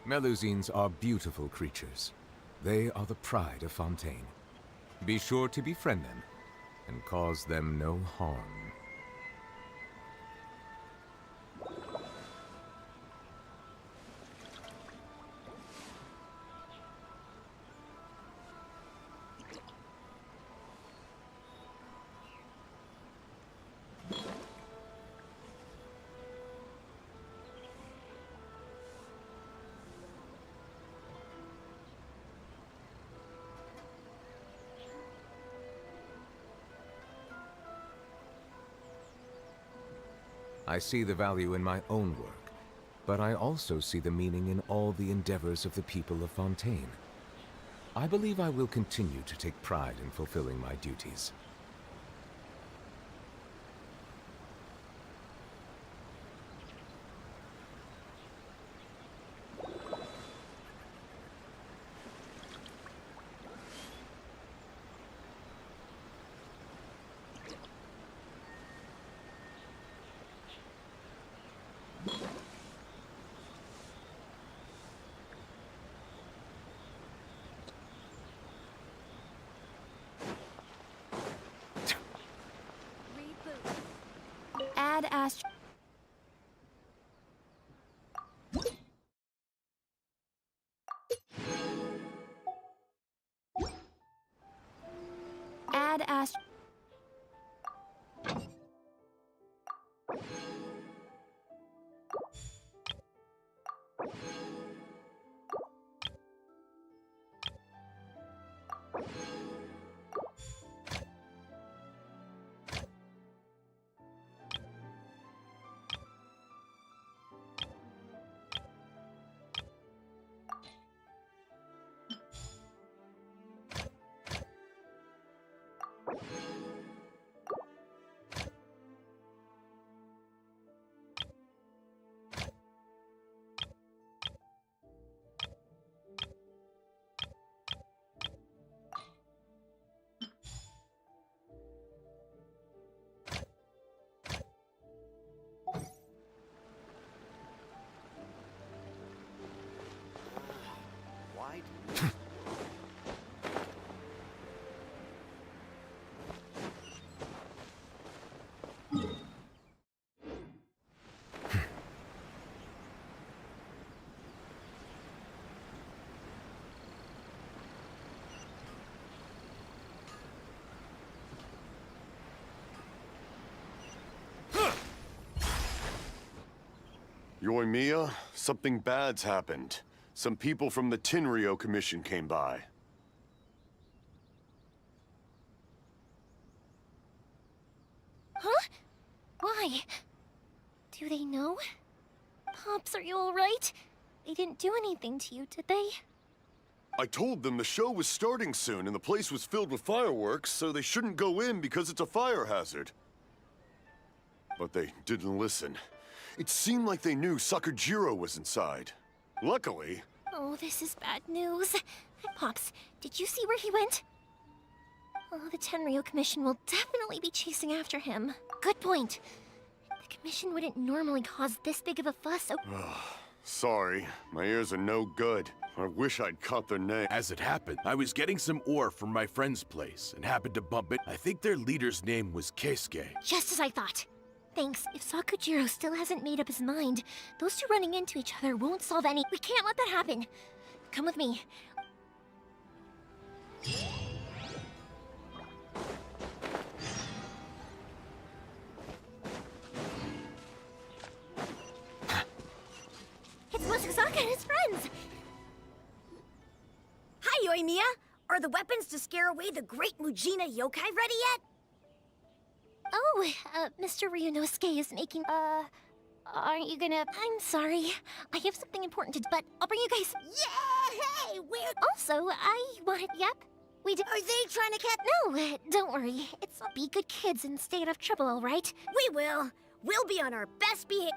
Melusines are beautiful creatures. They are the pride of Fontaine. Be sure to befriend them and cause them no harm. I see the value in my own work, but I also see the meaning in all the endeavors of the people of Fontaine. I believe I will continue to take pride in fulfilling my duties. Add Ast. Add Ast. Yoimiya, something bad's happened. Some people from the Tenryou Commission came by. Huh? Why? Do they know? Pops, are you alright? They didn't do anything to you, did they? I told them the show was starting soon and the place was filled with fireworks, so they shouldn't go in because it's a fire hazard. But they didn't listen. It seemed like they knew Sakujiro was inside. Luckily... Oh, this is bad news. Pops, did you see where he went? Oh, the Tenryou Commission will definitely be chasing after him. Good point. The Commission wouldn't normally cause this big of a fuss, so... Sorry, my ears are no good. I wish I'd caught their name. As it happened, I was getting some ore from my friend's place and happened to bump it. I think their leader's name was Keisuke. Just as I thought. Thanks. If Sakujiro still hasn't made up his mind, those two running into each other won't solve any. We can't let that happen. Come with me. It's Musasaka and his friends! Hi, Yoimiya! Are the weapons to scare away the great Mujina yokai ready yet? Oh, Mr. Ryunosuke is making, aren't you gonna... I'm sorry. I have something important to do, but I'll bring you guys... Yeah! Hey, where... Also, I wanted... Yep. We did... Are they trying to catch... No, don't worry. It's be good kids and stay out of trouble, all right? We will. We'll be on our best behavior.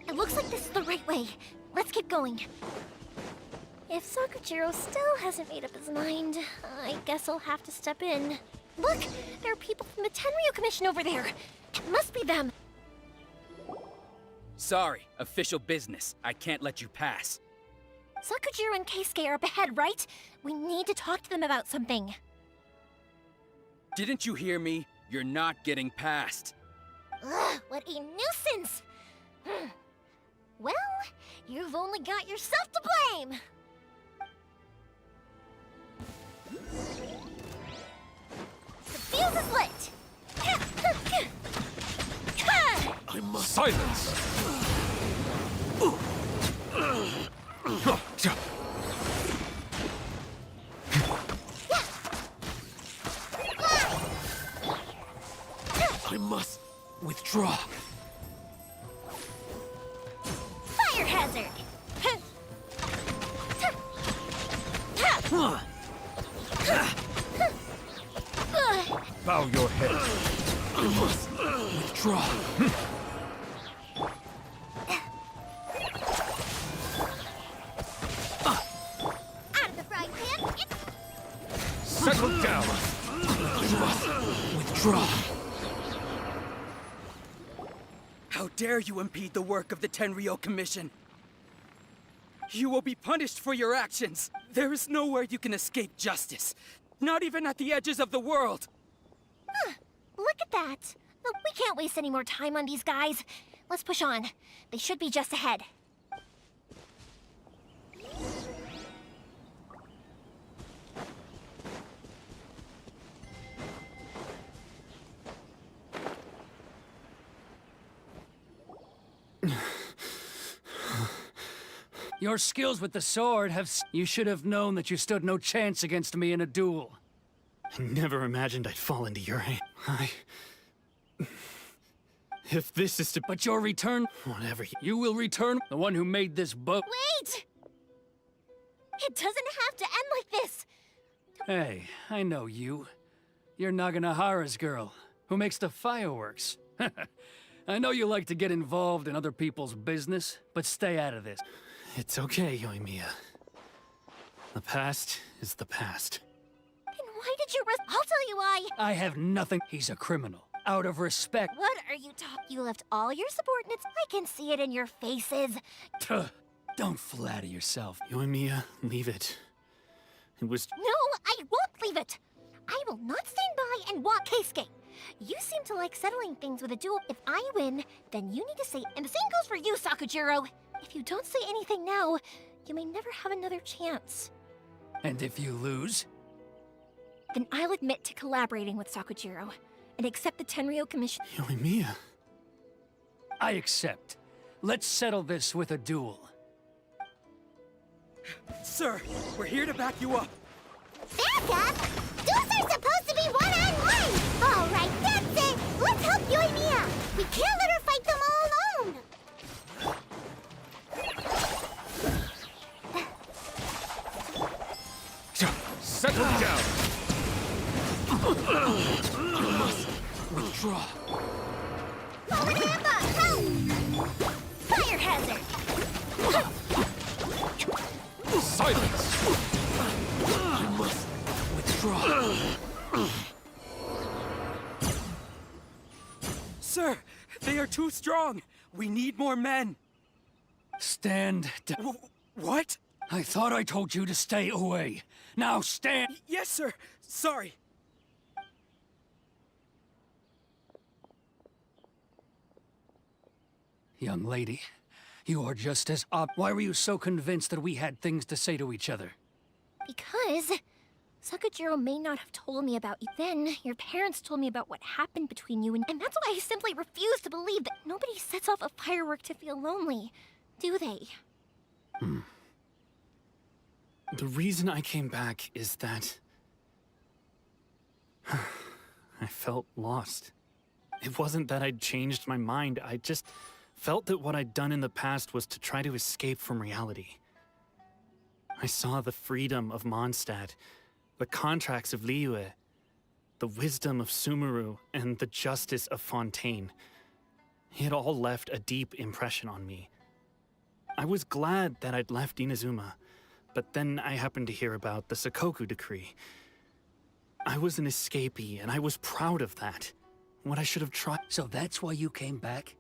It looks like this is the right way. Let's keep going. If Sakujiro still hasn't made up his mind, I guess I'll have to step in. Look! There are people from the Tenryu Commission over there! It must be them! Sorry, official business. I can't let you pass. Sakujiro and Keisuke are up ahead, right? We need to talk to them about something. Didn't you hear me? You're not getting past. Ugh, what a nuisance! Well, you've only got yourself to blame! The fuse is lit! I must... Silence! I must withdraw. Fire hazard! Bow your head. I must withdraw. Out of the frying pan! Settle down. I must withdraw. How dare you impede the work of the Tenryo Commission? You will be punished for your actions. There is nowhere you can escape justice. Not even at the edges of the world. Look at that! Look, we can't waste any more time on these guys. Let's push on. They should be just ahead. Your skills with the sword have... You should have known that you stood no chance against me in a duel. I never imagined I'd fall into your hand. If this is to... But your return... Whatever You will return the one who made this boat. Wait! It doesn't have to end like this! Hey, I know you. You're Naganahara's girl, who makes the fireworks. I know you like to get involved in other people's business, but stay out of this. It's okay, Yoimiya. The past is the past. Then why did you risk... I'll tell you why! I have nothing. He's a criminal. Out of respect. What are you talking? You left all your subordinates. I can see it in your faces. Tuh, don't flatter yourself. Yoimiya, leave it. It was... No, I won't leave it! I will not stand by and walk Keisuke. You seem to like settling things with a duel. If I win, then you need to say... And the same goes for you, Sakujiro. If you don't say anything now, you may never have another chance. And if you lose? Then I'll admit to collaborating with Sakujiro and accept the Tenryo Commission. Yoimiya. I accept. Let's settle this with a duel. Sir, we're here to back you up. Back up? Duels are supposed to be one-on-one! All right, that's it! Let's help Yoimiya! We can't let her fight them all alone! Settle down. I must withdraw. Fire hazard! Silence. I must withdraw. Sir, they are too strong. We need more men. Stand down. What? I thought I told you to stay away. Now stand. Yes, sir. Sorry. Young lady, you are just as Why were you so convinced that we had things to say to each other? Because Sakujiro may not have told me about you then. Your parents told me about what happened between you, and that's why I simply refuse to believe that nobody sets off a firework to feel lonely, do they? The reason I came back is that I felt lost. It wasn't that I'd changed my mind, I just felt that what I'd done in the past was to try to escape from reality. I saw the freedom of Mondstadt, the contracts of Liyue, the wisdom of Sumeru, and the justice of Fontaine. It all left a deep impression on me. I was glad that I'd left Inazuma, but then I happened to hear about the Sakoku decree. I was an escapee, and I was proud of that. What I should have tried. So that's why you came back?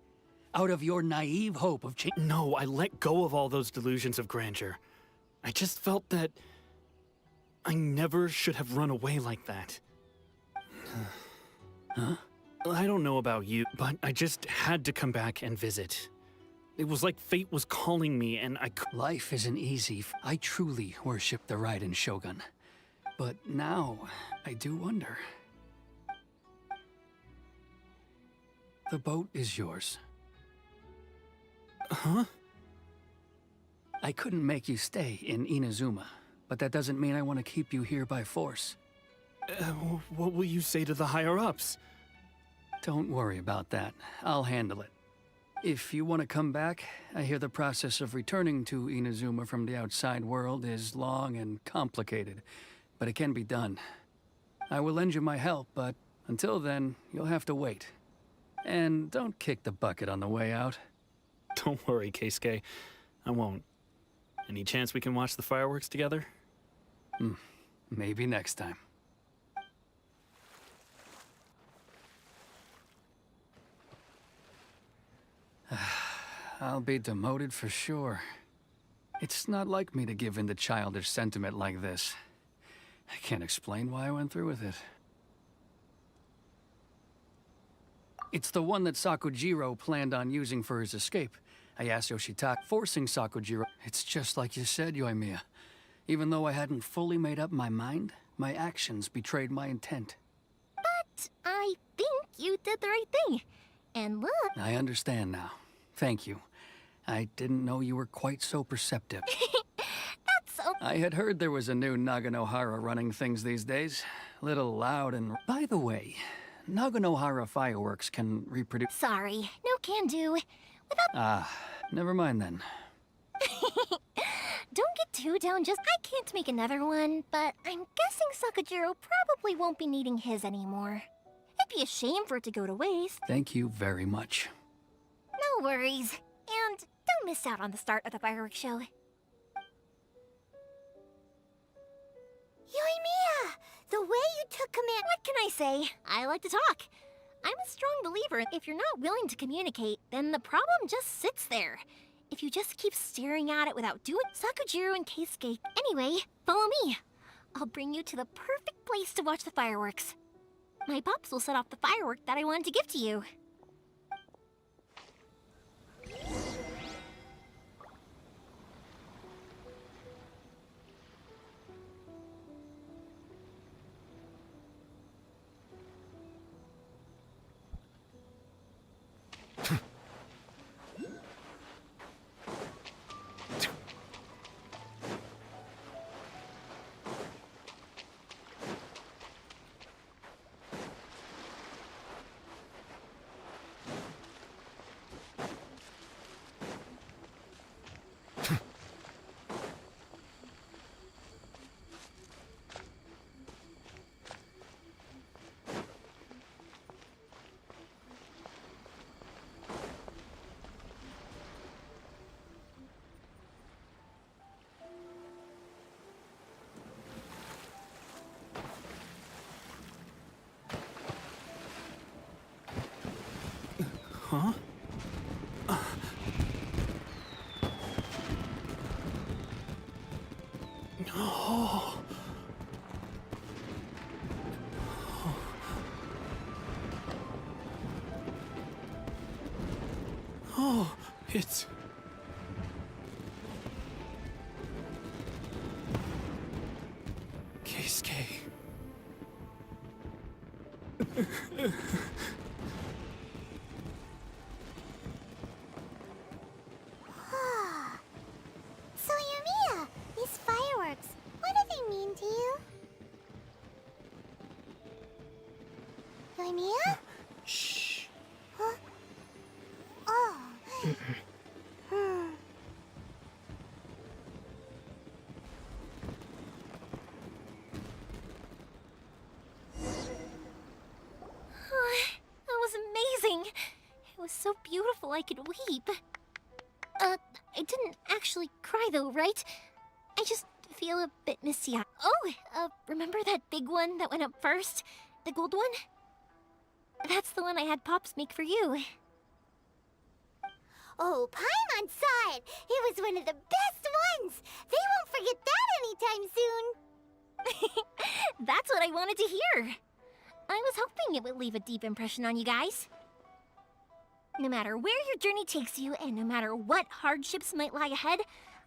Out of your naive hope of change? No, I let go of all those delusions of grandeur. I just felt that I never should have run away like that. Huh? I don't know about you, but I just had to come back and visit. It was like fate was calling me, and I could. Life isn't easy. I truly worship the Raiden Shogun. But now, I do wonder. The boat is yours. Huh? I couldn't make you stay in Inazuma, but that doesn't mean I want to keep you here by force. What will you say to the higher-ups? Don't worry about that. I'll handle it. If you want to come back, I hear the process of returning to Inazuma from the outside world is long and complicated, but it can be done. I will lend you my help, but until then, you'll have to wait. And don't kick the bucket on the way out. Don't worry, Keisuke. I won't. Any chance we can watch the fireworks together? Maybe next time. I'll be demoted for sure. It's not like me to give in to childish sentiment like this. I can't explain why I went through with it. It's the one that Sakujiro planned on using for his escape. I asked Yoshitaka, forcing Sakujiro. It's just like you said, Yoimiya. Even though I hadn't fully made up my mind, my actions betrayed my intent. But I think you did the right thing. And look... I understand now. Thank you. I didn't know you were quite so perceptive. That's so... I had heard there was a new Naganohara running things these days. Little loud and... By the way, Naganohara fireworks can reproduce... Sorry, no can do. Without... Never mind then. Don't get too down, just... I can't make another one, but I'm guessing Sakujiro probably won't be needing his anymore. It'd be a shame for it to go to waste. Thank you very much. No worries. And don't miss out on the start of the fireworks show. Yoimiya! The way you took command... What can I say? I like to talk. I'm a strong believer. If you're not willing to communicate, then the problem just sits there. If you just keep staring at it without doing... Sakujiro and Keisuke... Anyway, follow me. I'll bring you to the perfect place to watch the fireworks. My pops will set off the firework that I wanted to give to you. Huh? Oh, it's... Keisuke. So, Yumiya, these fireworks, what do they mean to you? Yumiya? Shh. Huh? Oh. That was amazing. It was so beautiful I could weep. I didn't actually cry though, right? I just feel a bit misty. Oh, remember that big one that went up first? The gold one? That's the one I had Pops make for you. Oh, Paimon's saw it! It was one of the best ones! They won't forget that anytime soon! That's what I wanted to hear! I was hoping it would leave a deep impression on you guys. No matter where your journey takes you, and no matter what hardships might lie ahead,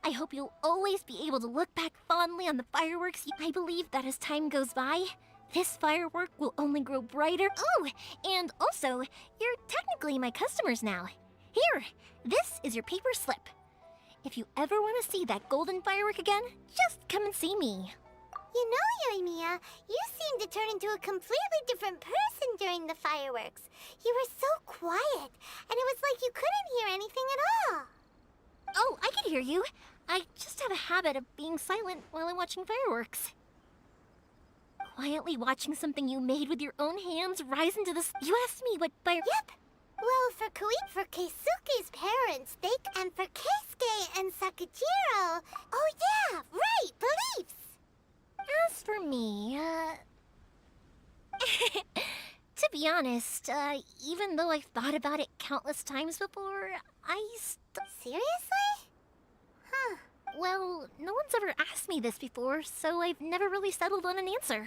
I hope you'll always be able to look back fondly on the fireworks. I believe that as time goes by, this firework will only grow brighter. Oh, and also, you're technically my customers now. Here, this is your paper slip. If you ever want to see that golden firework again, just come and see me. You know, Yoimiya, you seemed to turn into a completely different person during the fireworks. You were so quiet, and it was like you couldn't hear anything at all. Oh, I could hear you. I just have a habit of being silent while I'm watching fireworks. Quietly watching something you made with your own hands rise into the... You asked me what fire... Yep. Well, for Keisuke's parents, and for Keisuke and Sakujiro... Oh yeah, right, beliefs! As for me, to be honest, even though I've thought about it countless times before, Seriously? Huh. Well, no one's ever asked me this before, so I've never really settled on an answer.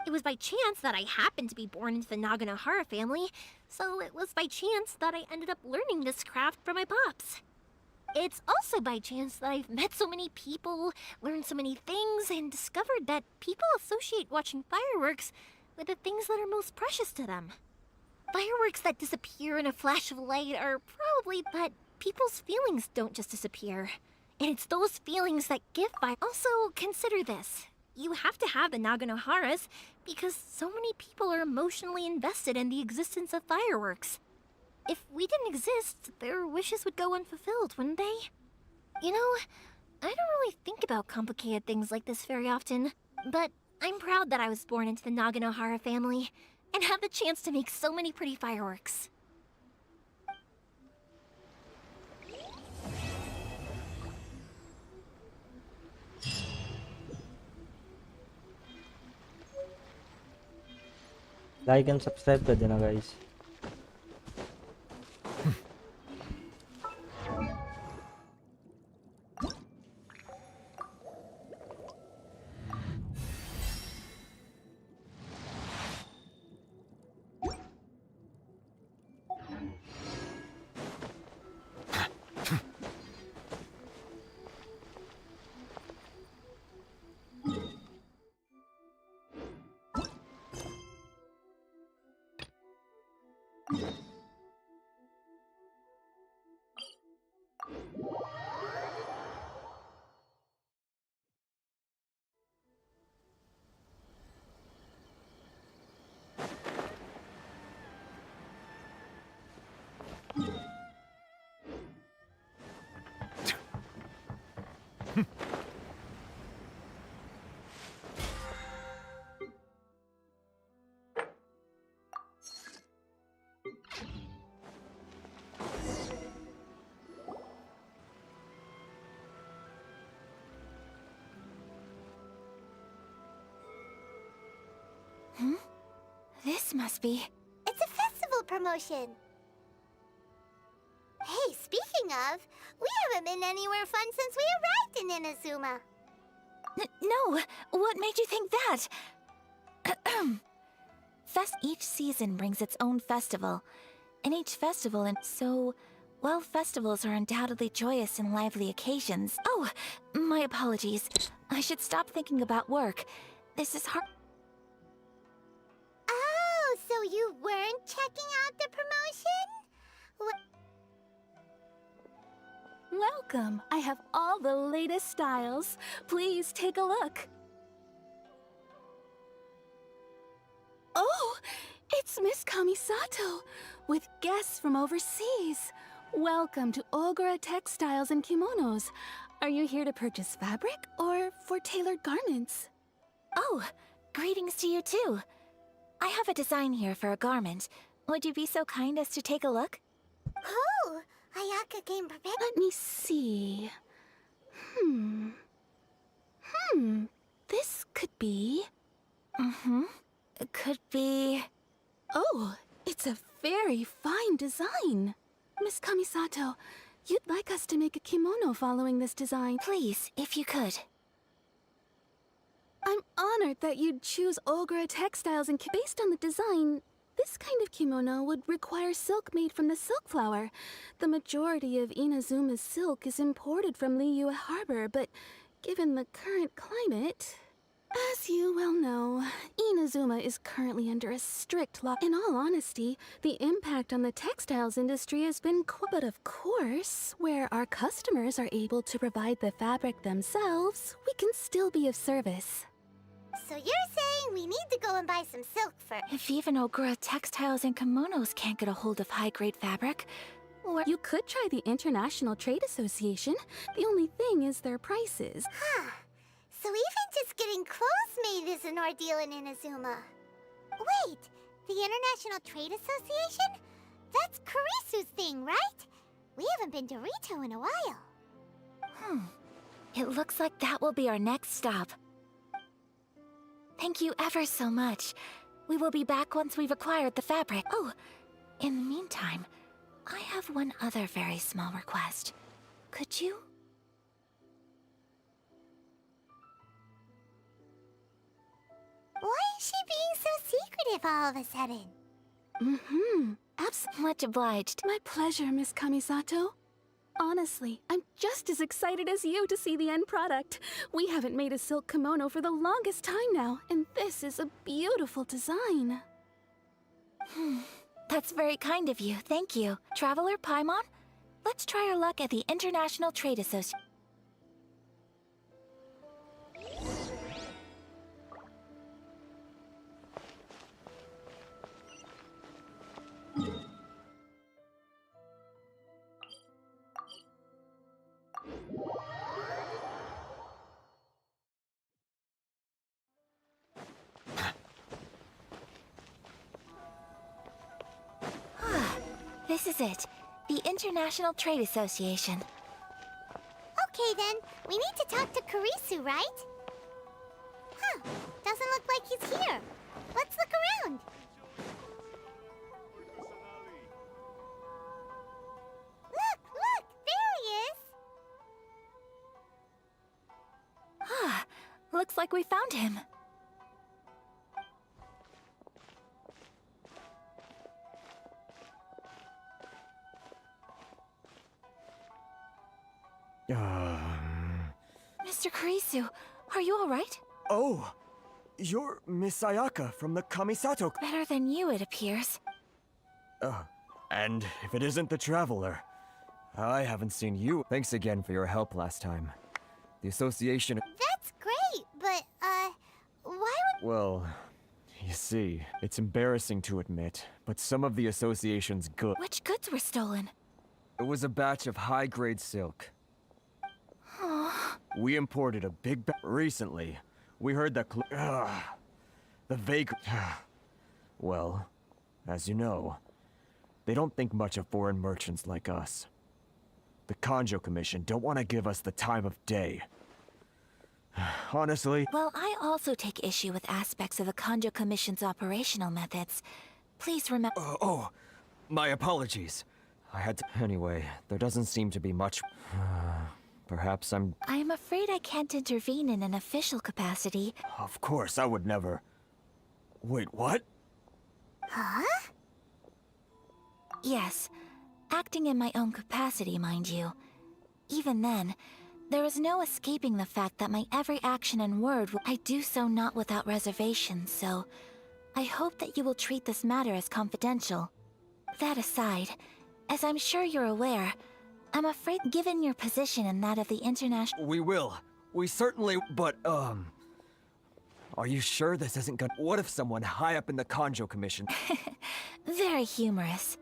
It was by chance that I happened to be born into the Naganohara family, so it was by chance that I ended up learning this craft from my pops. It's also by chance that I've met so many people, learned so many things, and discovered that people associate watching fireworks with the things that are most precious to them. Fireworks that disappear in a flash of light are probably, but people's feelings don't just disappear. And it's those feelings that give fire. Also, consider this. You have to have the Naganoharas because so many people are emotionally invested in the existence of fireworks. If we didn't exist, their wishes would go unfulfilled, wouldn't they? You know, I don't really think about complicated things like this very often, but I'm proud that I was born into the Naganohara family and have the chance to make so many pretty fireworks. Like and subscribe कर देना guys. This must be... It's a festival promotion! Hey, speaking of, we haven't been anywhere fun since we arrived in Inazuma. No, what made you think that? Each season brings its own festival, and each festival well, festivals are undoubtedly joyous and lively occasions. Oh, my apologies. I should stop thinking about work. This is hard. Oh, so you weren't checking out the promotion? Welcome. I have all the latest styles. Please take a look. Oh, it's Miss Kamisato, with guests from overseas. Welcome to Ogura Textiles and Kimonos. Are you here to purchase fabric or for tailored garments? Oh, greetings to you too. I have a design here for a garment. Would you be so kind as to take a look? Oh, Ayaka came prepared. Let me see. This could be... It could be... Oh, it's a very fine design. Miss Kamisato, you'd like us to make a kimono following this design. Please, if you could. I'm honored that you'd choose Ogura Textiles and based on the design, this kind of kimono would require silk made from the silk flower. The majority of Inazuma's silk is imported from Liyue Harbor, but given the current climate... As you well know, Inazuma is currently under a strict law. In all honesty, the impact on the textiles industry has been but of course, where our customers are able to provide the fabric themselves, we can still be of service. So you're saying we need to go and buy some silk first? If even Ogura Textiles and Kimonos can't get a hold of high-grade fabric, or you could try the International Trade Association. The only thing is their prices. Huh. So even just getting clothes made is an ordeal in Inazuma. Wait, the International Trade Association? That's Kurisu's thing, right? We haven't been to Rito in a while. It looks like that will be our next stop. Thank you ever so much. We will be back once we've acquired the fabric. Oh, in the meantime, I have one other very small request. Could you? Why is she being so secretive all of a sudden? Much obliged. My pleasure, Miss Kamisato. Honestly, I'm just as excited as you to see the end product. We haven't made a silk kimono for the longest time now, and this is a beautiful design. That's very kind of you, thank you. Traveler Paimon, let's try our luck at the International Trade Association. This is it. The International Trade Association. Okay then, we need to talk to Kurisu, right? Huh, doesn't look like he's here. Let's look around. Look, there he is. Looks like we found him. Mr. Kurisu, are you all right? Oh, you're Miss Ayaka from the Kamisato. Better than you, it appears. And if it isn't the Traveler, I haven't seen you. Thanks again for your help last time. The association... That's great, but, why would... Well, you see, it's embarrassing to admit, but some of the association's goods... Which goods were stolen? It was a batch of high-grade silk. We imported a big recently. We heard that the vague... Well, as you know, they don't think much of foreign merchants like us. The Kanjo Commission don't want to give us the time of day. Honestly... Well, I also take issue with aspects of the Kanjo Commission's operational methods. Please remember... my apologies. I had to... Anyway, there doesn't seem to be much... Perhaps I'm... I'm afraid I can't intervene in an official capacity. Of course, I would never... Wait, what? Huh? Yes, acting in my own capacity, mind you. Even then, there is no escaping the fact that my every action and word I do so not without reservation, so I hope that you will treat this matter as confidential. That aside, as I'm sure you're aware, I'm afraid given your position and that of the international— We will. We certainly... But, are you sure this isn't gonna... What if someone high up in the Kanjo Commission... Very humorous.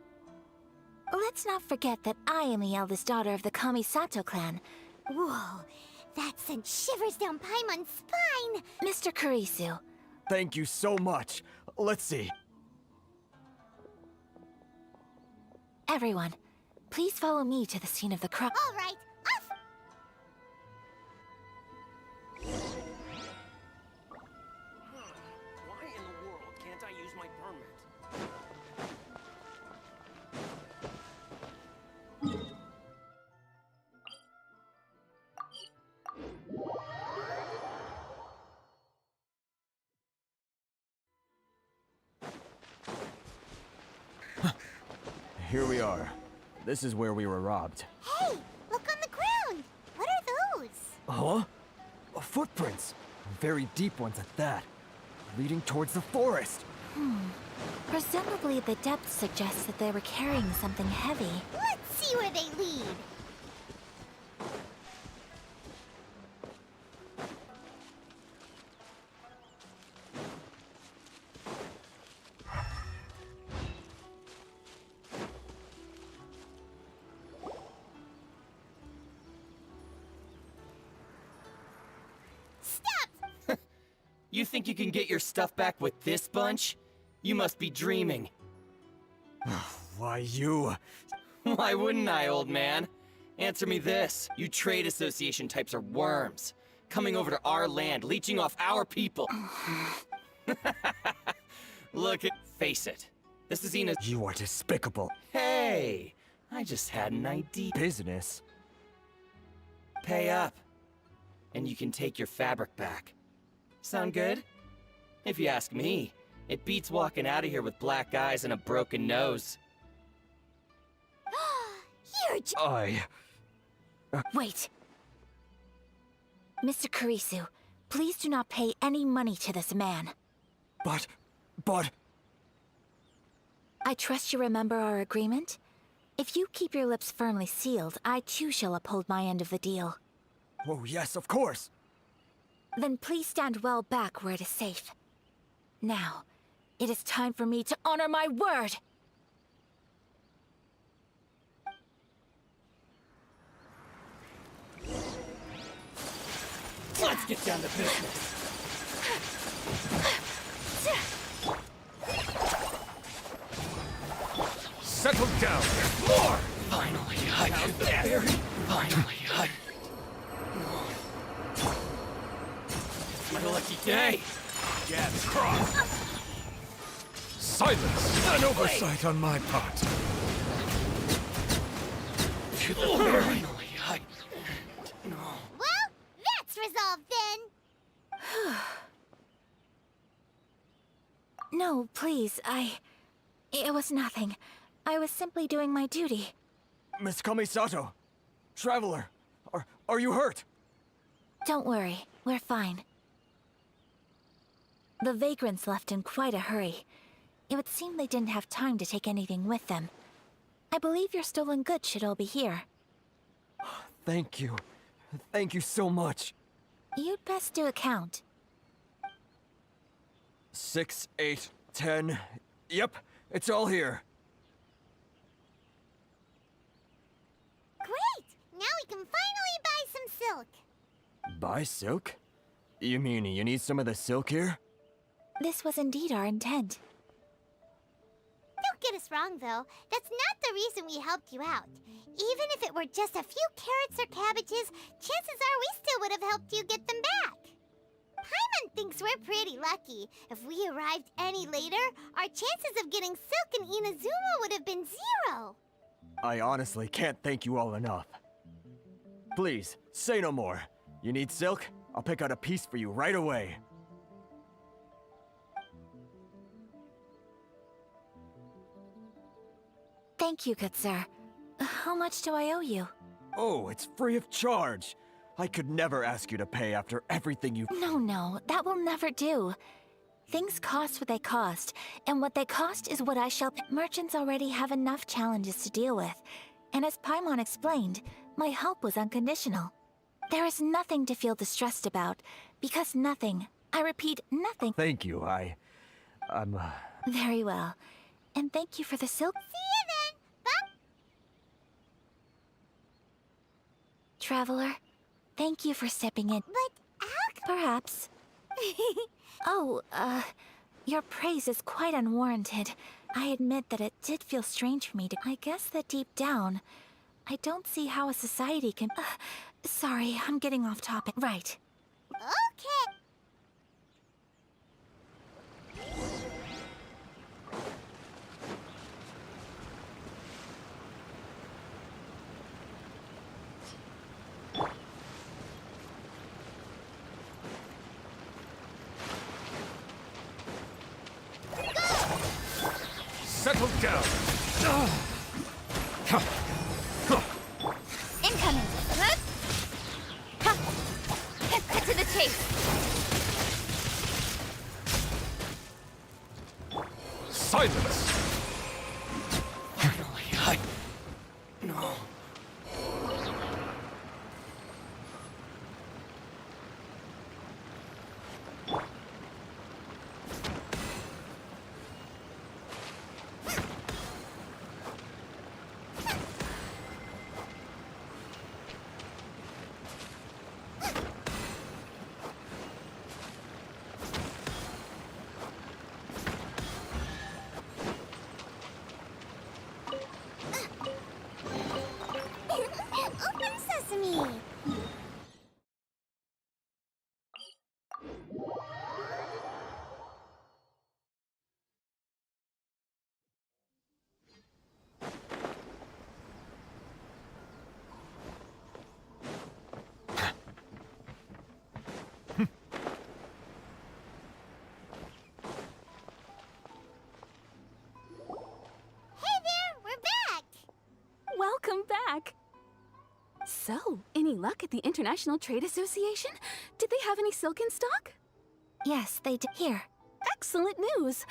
Let's not forget that I am the eldest daughter of the Kamisato clan. Whoa, that sent shivers down Paimon's spine! Mr. Kurisu. Thank you so much. Let's see. Everyone, please follow me to the scene of the crime. All right, off! Why in the world can't I use my permit? Here we are. This is where we were robbed. Hey, look on the ground! What are those? Huh? Footprints. Very deep ones at that. Leading towards the forest. Presumably the depth suggests that they were carrying something heavy. Let's see where they lead. You think you can get your stuff back with this bunch? You must be dreaming. Why, you... Why wouldn't I, old man? Answer me this. You trade association types are worms. Coming over to our land, leeching off our people. Look at... Face it. This is Ina's... You are despicable. Hey! I just had an idea. Business? Pay up. And you can take your fabric back. Sound good? If you ask me, it beats walking out of here with black eyes and a broken nose. You're Wait! Mr. Kurisu, please do not pay any money to this man. But... I trust you remember our agreement? If you keep your lips firmly sealed, I too shall uphold my end of the deal. Oh, yes, of course. Then please stand well back where it is safe. Now, it is time for me to honor my word! Let's get down to business. Settle down. More! Finally, I got there. Finally, I... It's my lucky day. Jabs crossed. Silence! An oversight on my part. Finally, I... No. Well, that's resolved then. No, please, It was nothing. I was simply doing my duty. Miss Kamisato, Traveler, are you hurt? Don't worry, we're fine. The vagrants left in quite a hurry. It would seem they didn't have time to take anything with them. I believe your stolen goods should all be here. Thank you. Thank you so much. You'd best do a count. 6, 8, 10... Yep, it's all here. Great! Now we can finally buy some silk. Buy silk? You mean you need some of the silk here? This was indeed our intent. Don't get us wrong, though. That's not the reason we helped you out. Even if it were just a few carrots or cabbages, chances are we still would have helped you get them back. Paimon thinks we're pretty lucky. If we arrived any later, our chances of getting silk in Inazuma would have been 0. I honestly can't thank you all enough. Please, say no more. You need silk? I'll pick out a piece for you right away. Thank you, good sir. How much do I owe you? Oh, it's free of charge. I could never ask you to pay after everything you... No, that will never do. Things cost what they cost, and what they cost is what I shall pay. Merchants already have enough challenges to deal with, and as Paimon explained, my help was unconditional. There is nothing to feel distressed about, because nothing, I repeat, nothing... Thank you, I'm... Very well. And thank you for the silk... See you then! Bye! Traveler, thank you for stepping in. But how... Perhaps. Oh, your praise is quite unwarranted. I admit that it did feel strange for me to... I guess that deep down, I don't see how a society can... sorry, I'm getting off topic. Right. Okay. Settle down. Incoming! Cut to the chase! Silence! Finally, No. Open sesame! Welcome back! So, any luck at the International Trade Association? Did they have any silk in stock? Yes, they did. Here. Excellent news!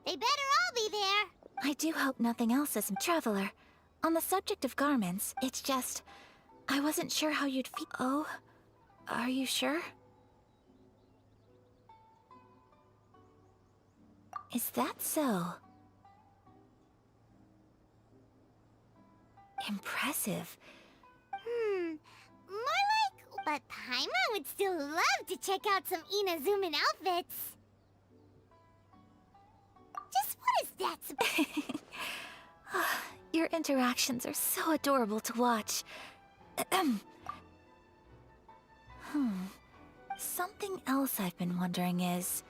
They better all be there. I do hope nothing else is... Traveler, on the subject of garments, it's just... I wasn't sure how you'd feel... Oh? Are you sure? Is that so? Impressive. More like... But Paimon would still love to check out some Inazuman outfits. Just what is that supposed... Your interactions are so adorable to watch. Something else I've been wondering is...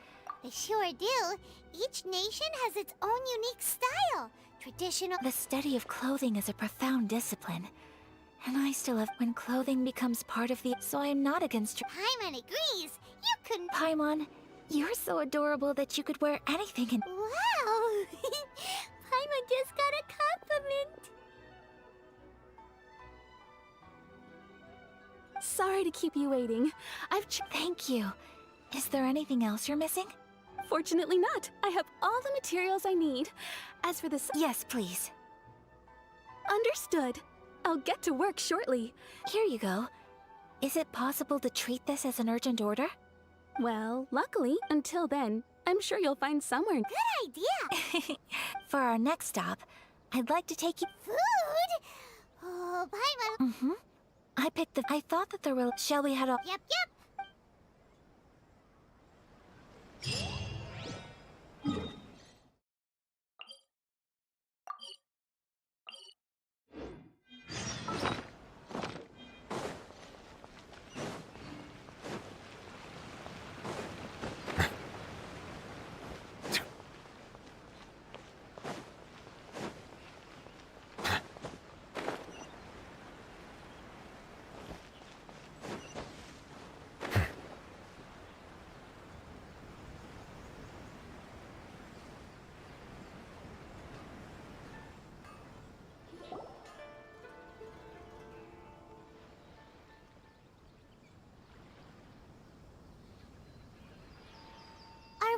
They sure do. Each nation has its own unique style. Traditional... The study of clothing is a profound discipline. And I still have... When clothing becomes part of the... So I am not against... Paimon agrees. You couldn't... Paimon, you're so adorable that you could wear anything and... Wow! Paimon just got a compliment. Sorry to keep you waiting. Thank you. Is there anything else you're missing? Fortunately not. I have all the materials I need. As for this... Yes, please. Understood. I'll get to work shortly. Here you go. Is it possible to treat this as an urgent order? Well, luckily, until then, I'm sure you'll find somewhere... Good idea! For our next stop, I'd like to take you... Food? Oh, Paimon... I picked the... I thought that there were... Shall we head off? Yep.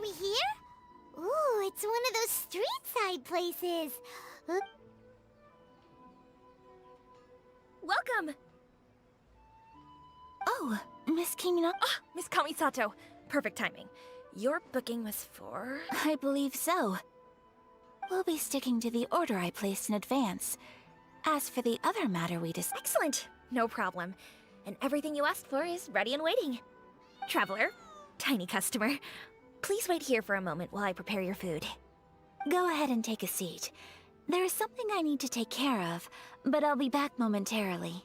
be here? Ooh, it's one of those street-side places. Welcome! Oh, Miss Kimino. Ah, Miss Kamisato. Perfect timing. Your booking was for... I believe so. We'll be sticking to the order I placed in advance. As for the other matter we discussed... Excellent. No problem. And everything you asked for is ready and waiting. Traveler, tiny customer, please wait here for a moment while I prepare your food. Go ahead and take a seat. There is something I need to take care of, but I'll be back momentarily.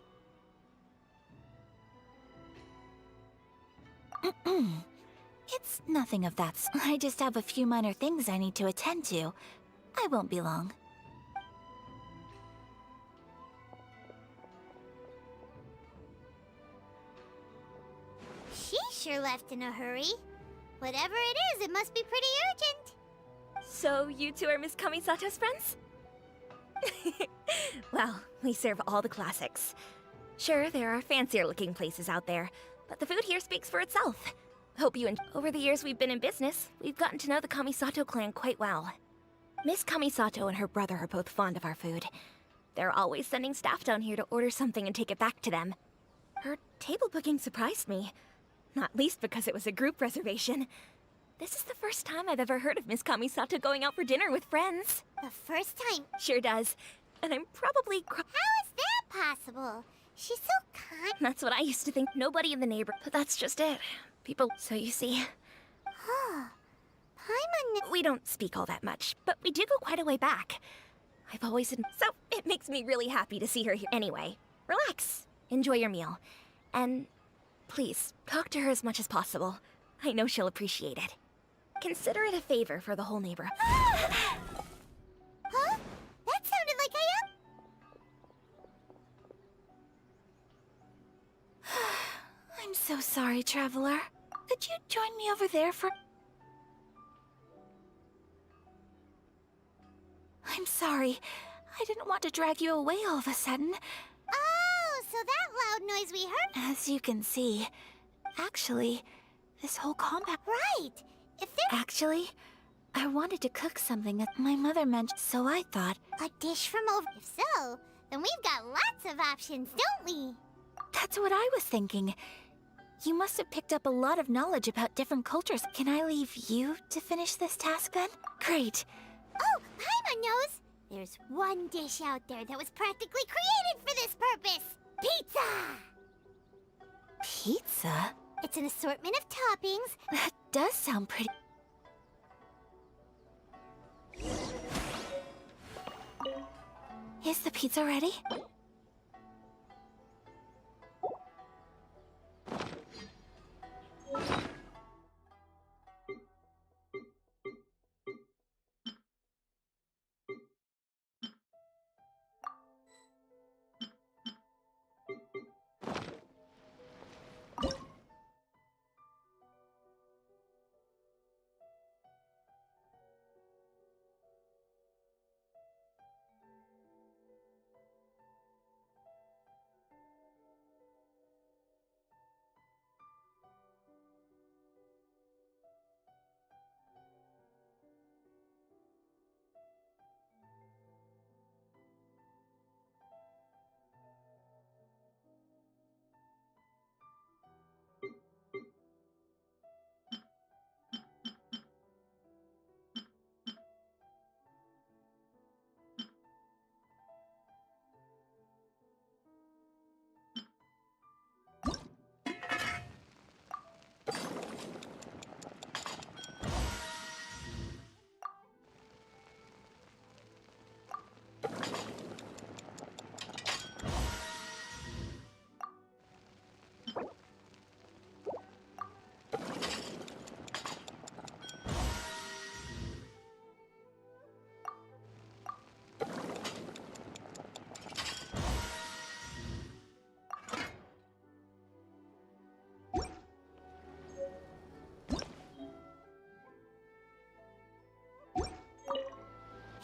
It's nothing of that. I just have a few minor things I need to attend to. I won't be long. She sure left in a hurry. Whatever it is, it must be pretty urgent. So you two are Miss Kamisato's friends? Well, we serve all the classics. Sure, there are fancier-looking places out there, but the food here speaks for itself. Hope you enjoy. Over the years we've been in business, we've gotten to know the Kamisato clan quite well. Miss Kamisato and her brother are both fond of our food. They're always sending staff down here to order something and take it back to them. Her table booking surprised me, not least because it was a group reservation. This is the first time I've ever heard of Miss Kamisato going out for dinner with friends. The first time? Sure does. And I'm probably How is that possible? She's so kind. That's what I used to think. Nobody in the neighborhood. But that's just it. People. So you see. Huh. Paimon... We don't speak all that much, but we do go quite a way back. I've always... So it makes me really happy to see her here. Anyway, relax. Enjoy your meal. And please, talk to her as much as possible. I know she'll appreciate it. Consider it a favor for the whole neighborhood. Huh? That sounded like I'm so sorry, Traveler. Could you join me over there for... I'm sorry. I didn't want to drag you away all of a sudden. Oh, so that loud noise we heard... As you can see, actually, this whole compound... Right! If there... Actually, I wanted to cook something that my mother mentioned, so I thought... A dish from over... If so, then we've got lots of options, don't we? That's what I was thinking. You must have picked up a lot of knowledge about different cultures. Can I leave you to finish this task then? Great. Oh, Paimon knows! There's one dish out there that was practically created for this purpose! Pizza! Pizza? It's an assortment of toppings. That does sound pretty... Is the pizza ready?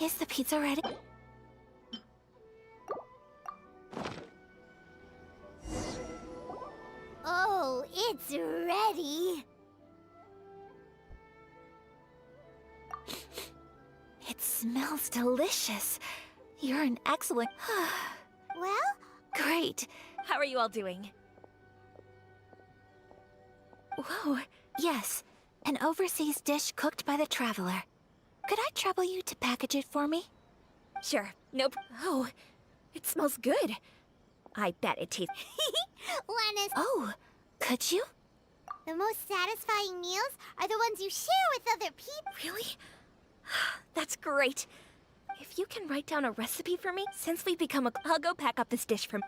Is the pizza ready? Oh, it's ready! smells delicious. You're an excellent... Well? Great. How are you all doing? Whoa. Yes, an overseas dish cooked by the Traveler. Could I trouble you to package it for me? Sure. Nope. Oh, it smells good. I bet it tastes... Lennis! Oh, could you? The most satisfying meals are the ones you share with other people. Really? That's great. If you can write down a recipe for me, since we've become a... I'll go pack up this dish for...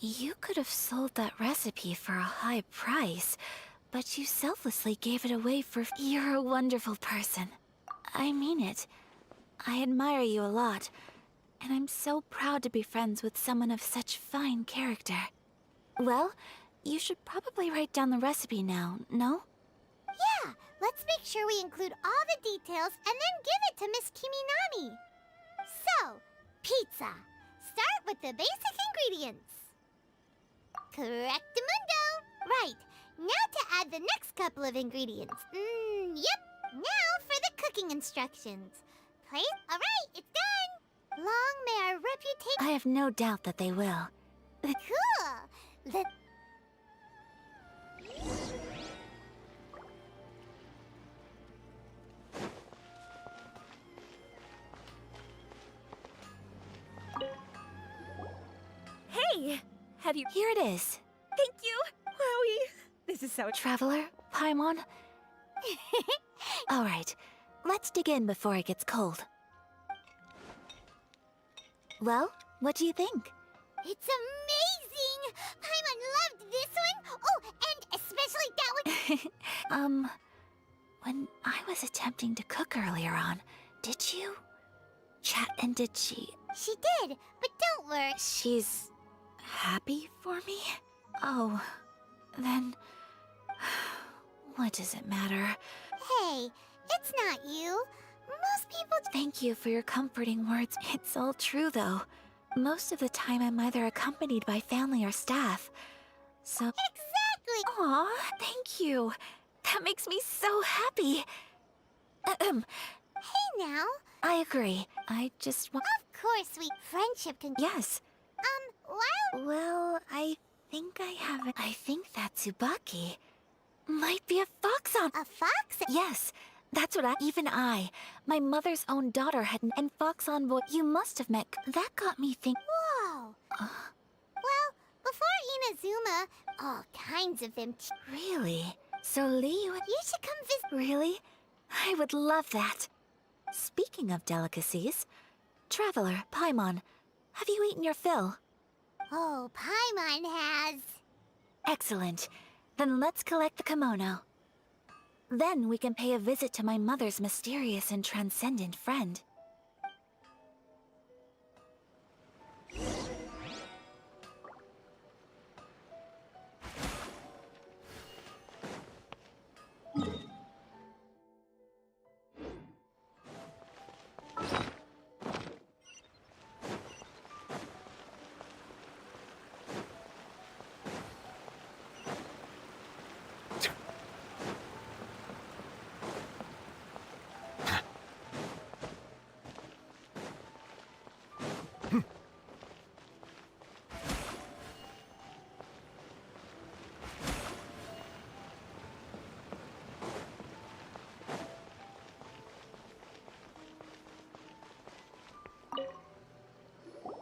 You could have sold that recipe for a high price, but you selflessly gave it away for... You're a wonderful person. I mean it. I admire you a lot, and I'm so proud to be friends with someone of such fine character. Well, you should probably write down the recipe now, no? Yeah, let's make sure we include all the details and then give it to Miss Kiminami. So, pizza. Start with the basic ingredients. Correctamundo. Right. Now to add the next couple of ingredients. Yep. Now for the cooking instructions. Place. All right, it's done. Long may our reputation... I have no doubt that they will. Cool. Hey! Have you... Here it is. Thank you! Wowie! This is so... Traveler? Paimon? Alright, let's dig in before it gets cold. Well, what do you think? It's amazing! Paimon loved this one! Oh, and especially that one! When I was attempting to cook earlier on, did you... chat and did she... She did, but don't worry. She's... happy for me? Oh, then... what does it matter? Hey, it's not you. Most people... Thank you for your comforting words. It's all true, though. Most of the time, I'm either accompanied by family or staff. So... Exactly! Aw, thank you. That makes me so happy. Hey, now. I agree. I just want... Of course, sweet friendship can... Yes. While... Well, I think I have it. I think that Tsubaki might be a fox on... A fox? Yes. That's what my mother's own daughter had and Fox Envoy. You must have met. That got me thinking. Whoa. Well, before Inazuma, all kinds of them. Really? So Lee, you should come visit. Really? I would love that. Speaking of delicacies, Traveler, Paimon, have you eaten your fill? Oh, Paimon has. Excellent. Then let's collect the kimono. Then we can pay a visit to my mother's mysterious and transcendent friend.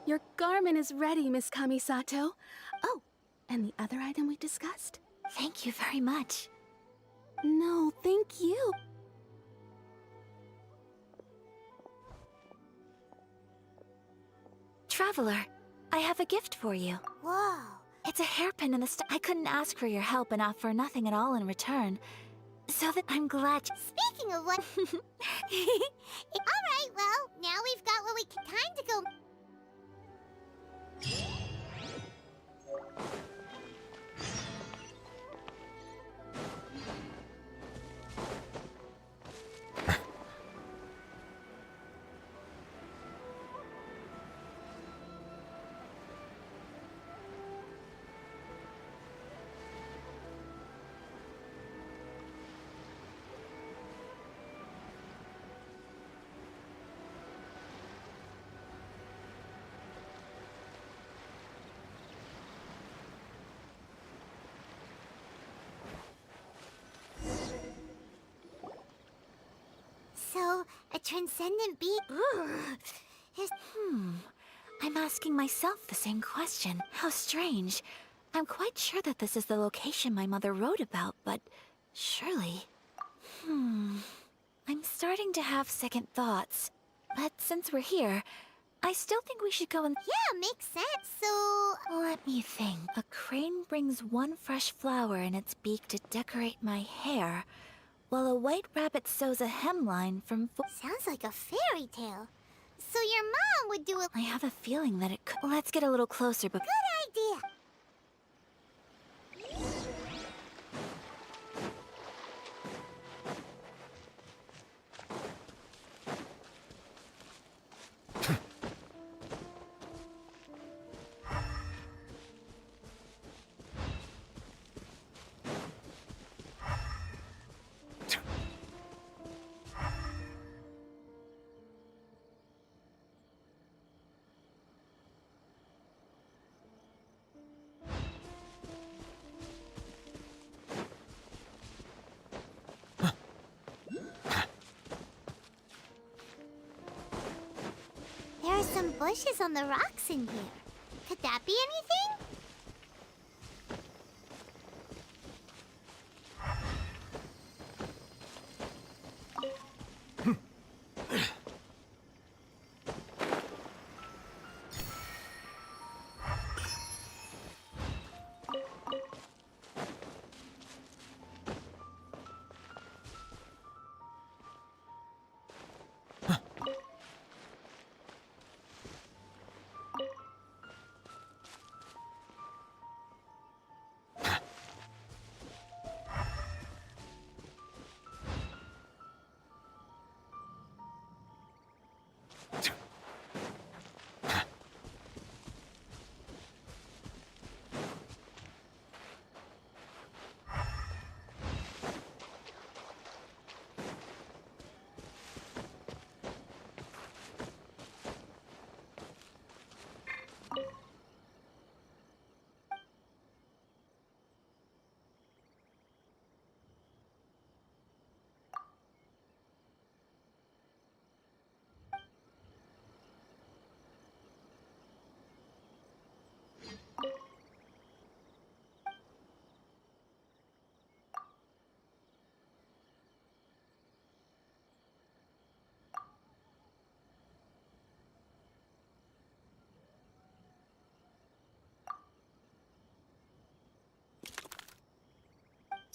Your garment is ready, Miss Kamisato. Oh, and the other item we discussed? Thank you very much. No, thank you. Traveler, I have a gift for you. Whoa. It's a hairpin in the I couldn't ask for your help and offer nothing at all in return. So that I'm glad. Speaking of what... Alright, well, now we've got what we can kind of go... transcendent being. I'm asking myself the same question. How strange. I'm quite sure that this is the location my mother wrote about, but surely... I'm starting to have second thoughts. But since we're here, I still think we should go and... Yeah, makes sense. So... Let me think. A crane brings one fresh flower in its beak to decorate my hair, while a white rabbit sews a hemline from... Sounds like a fairy tale. So your mom would do it. I have a feeling that it could... Let's get a little closer, but... Good idea. There are some bushes on the rocks in here. Could that be anything?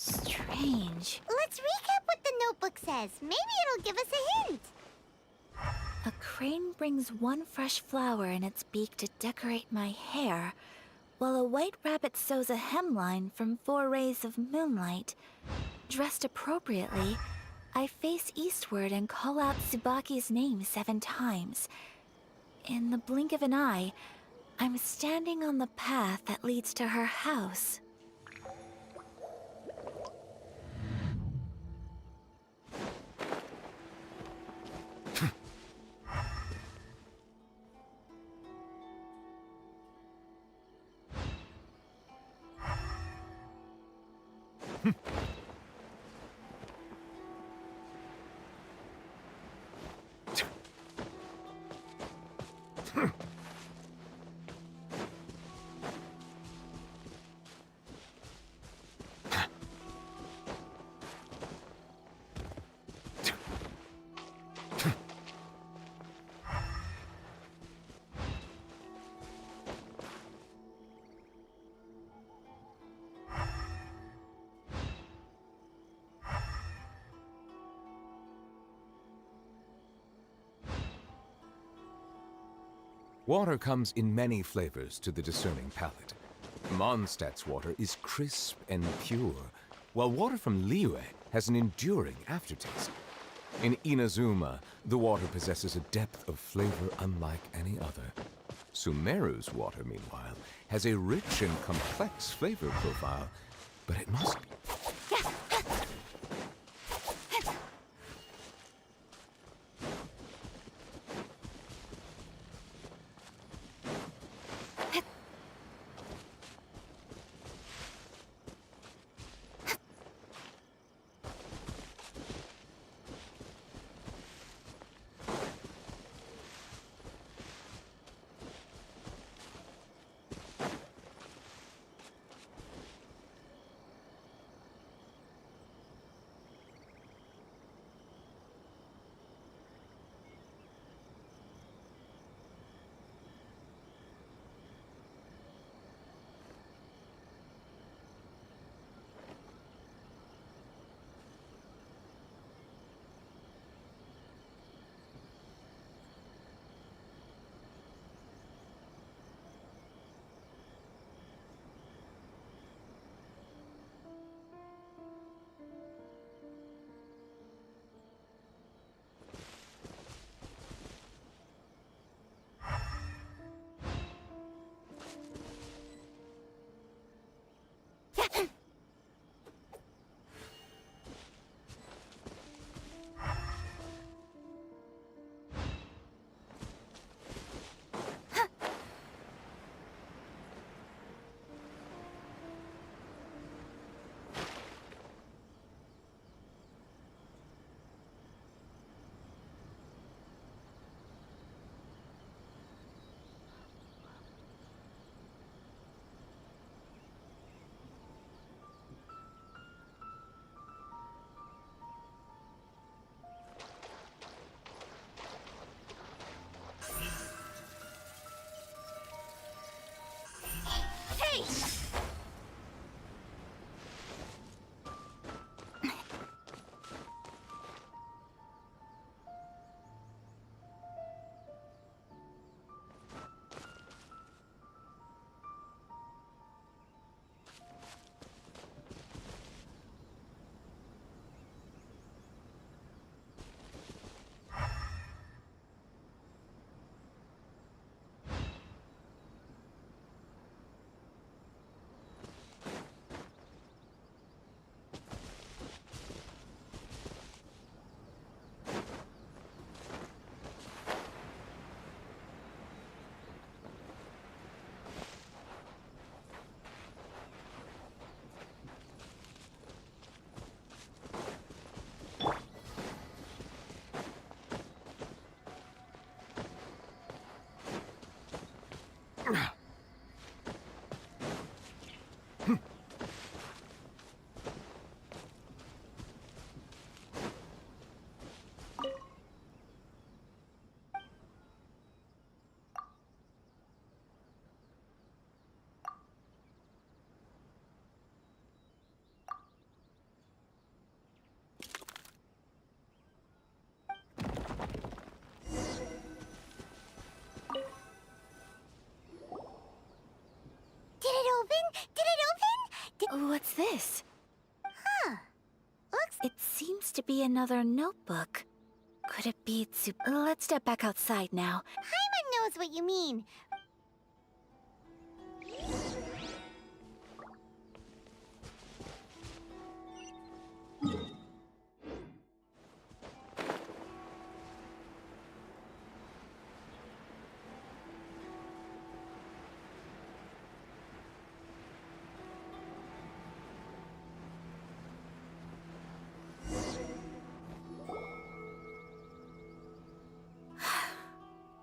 Strange. Let's recap what the notebook says. Maybe it'll give us a hint. A crane brings one fresh flower in its beak to decorate my hair, while a white rabbit sews a hemline from 4 rays of moonlight. Dressed appropriately, I face eastward and call out Tsubaki's name 7 times. In the blink of an eye, I'm standing on the path that leads to her house. Water comes in many flavors to the discerning palate. Mondstadt's water is crisp and pure, while water from Liyue has an enduring aftertaste. In Inazuma, the water possesses a depth of flavor unlike any other. Sumeru's water, meanwhile, has a rich and complex flavor profile, but it must be... Did it open? Did it open? What's this? Huh. Looks... It seems to be another notebook. Could it be Let's step back outside now. Paimon knows what you mean.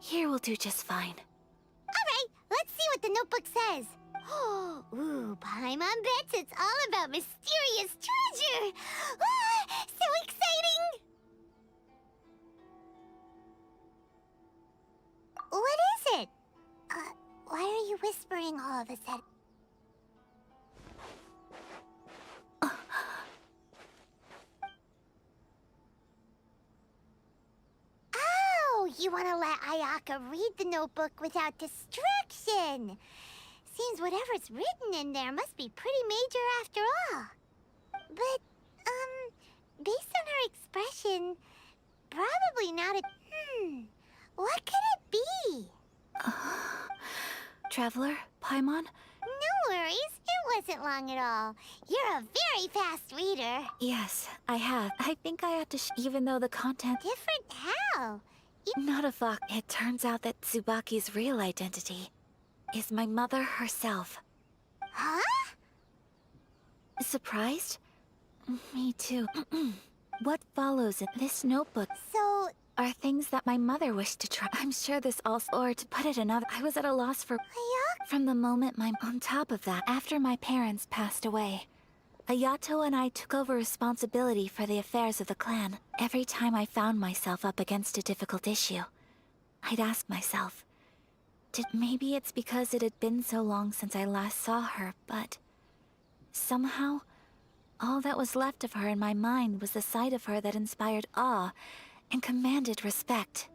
Here will do just fine. Alright, let's see what the notebook says. Ooh, Paimon bets it's all about mysterious treasure! Ah, so exciting! What is it? Why are you whispering all of a sudden? Oh, you want to let Ayaka read the notebook without distraction. Seems whatever's written in there must be pretty major after all. But, based on her expression, probably not a... what could it be? Traveler, Paimon? No worries, it wasn't long at all. You're a very fast reader. Yes, I have. I think I ought to even though the content... Different how? Not a fuck. It turns out that Tsubaki's real identity is my mother herself. Huh? Surprised? Me too. What follows in this notebook So... are things that my mother wished to try. I'm sure this also... Or to put it another... I was at a loss for... From the moment on top of that, after my parents passed away, Ayato and I took over responsibility for the affairs of the clan. Every time I found myself up against a difficult issue, I'd ask myself, maybe it's because it had been so long since I last saw her, but somehow, all that was left of her in my mind was the sight of her that inspired awe and commanded respect.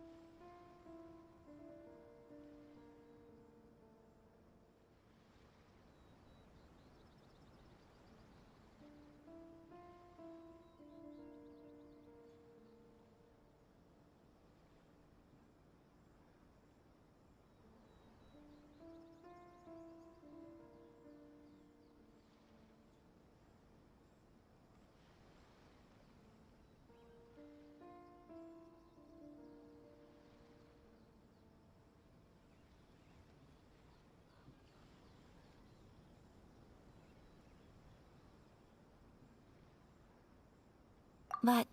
But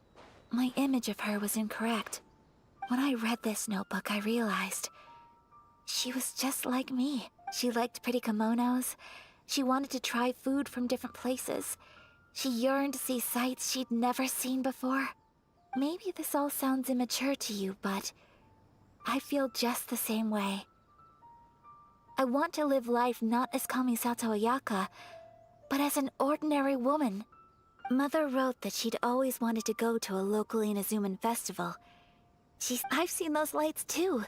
my image of her was incorrect. When I read this notebook, I realized she was just like me. She liked pretty kimonos. She wanted to try food from different places. She yearned to see sights she'd never seen before. Maybe this all sounds immature to you, but I feel just the same way. I want to live life not as Kamisato Ayaka, but as an ordinary woman. Mother wrote that she'd always wanted to go to a local Inazuman festival. I've seen those lights too.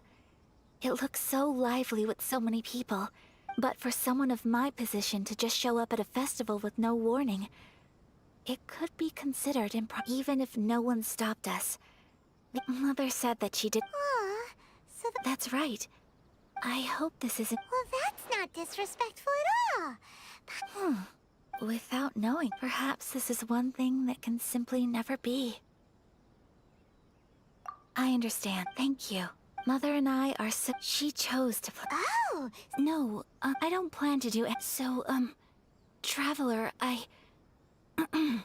It looks so lively with so many people. But for someone of my position to just show up at a festival with no warning, it could be considered even if no one stopped us. Mother said that she did... so That's right. I hope this isn't... Well, that's not disrespectful at all. Without knowing, perhaps this is one thing that can simply never be. I understand. Thank you. Mother and I are so... She chose to play... Oh! No, I don't plan to do it. So, Traveler, Paimon's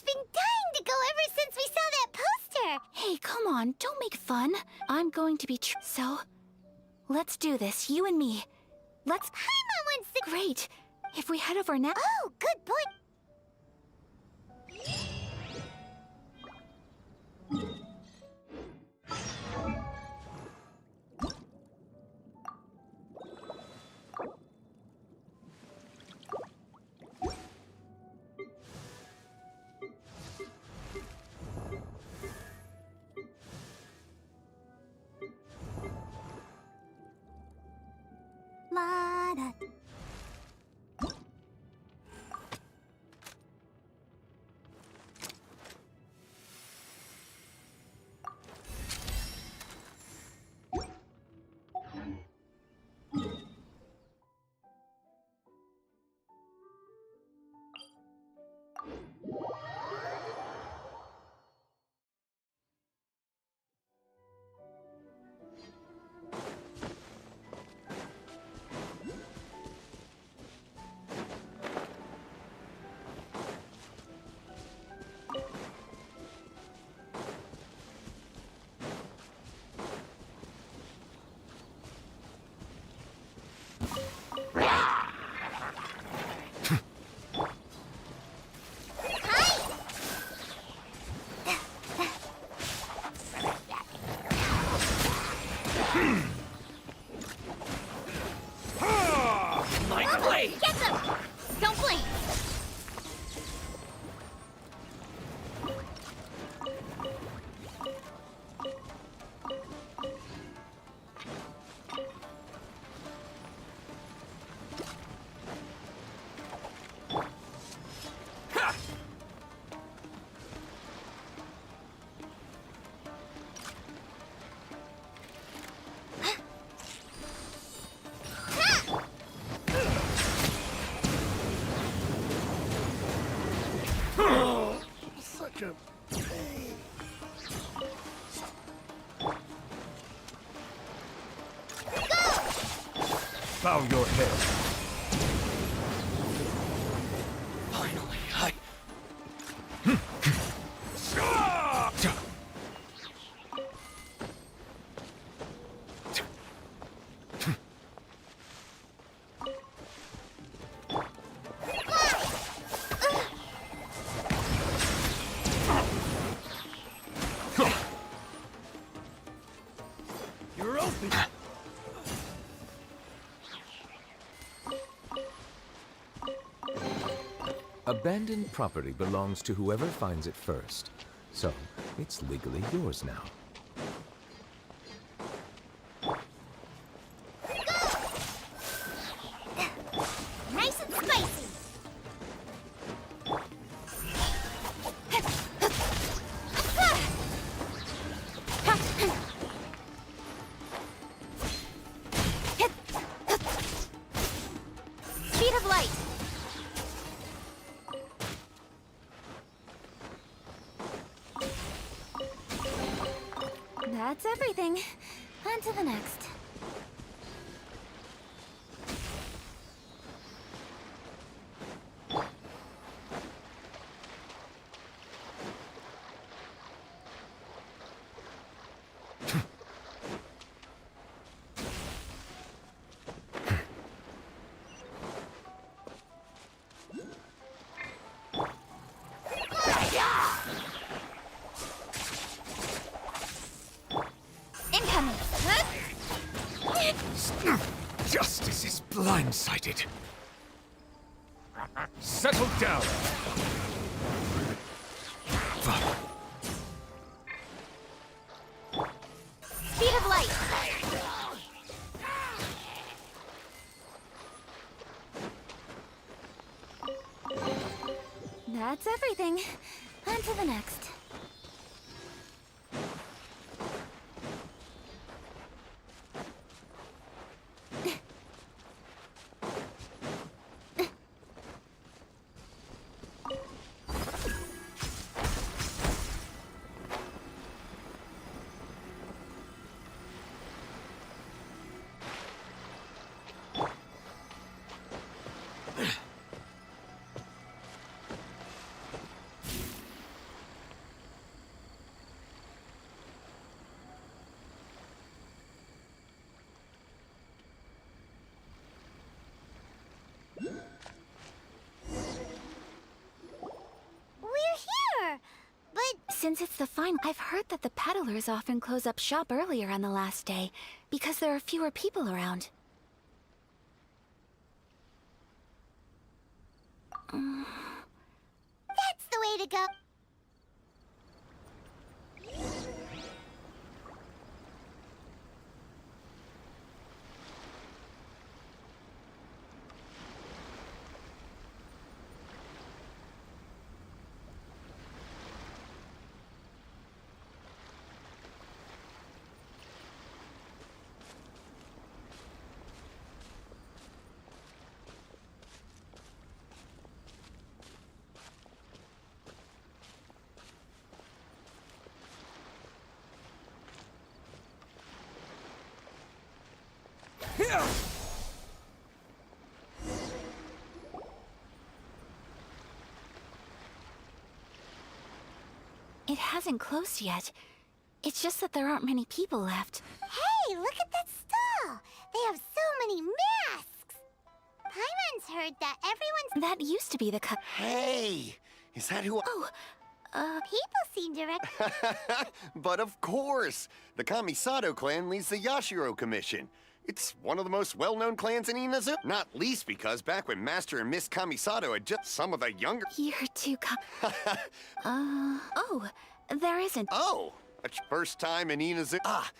been dying to go ever since we saw that poster! Hey, come on, don't make fun. I'm going to be So, Let's do this, you and me. Let's... Paimon wants to... Great! If we head over now... Oh, good point. La-da. Get them! Don't blink! Bow your head. Finally, I... You're open. Abandoned property belongs to whoever finds it first. So, it's legally yours now. Nice and spicy! Speed of light! That's everything. On to the next. Incoming! Justice is blindsided. Settle down. Speed of light! That's everything. On to the next. Since it's the fine, I've heard that the peddlers often close up shop earlier on the last day because there are fewer people around. That's the way to go. It hasn't closed yet. It's just that there aren't many people left. Hey, look at that stall! They have so many masks! Paimon's heard that everyone's... That used to be the Hey! Is that who Oh, People seem to But of course! The Kamisato clan leads the Yashiro Commission. It's one of the most well-known clans in Inazuma. Not least because back when Master and Miss Kamisato had just some of the younger... You're too oh, there isn't. Oh! It's first time in Inazuma... Ah!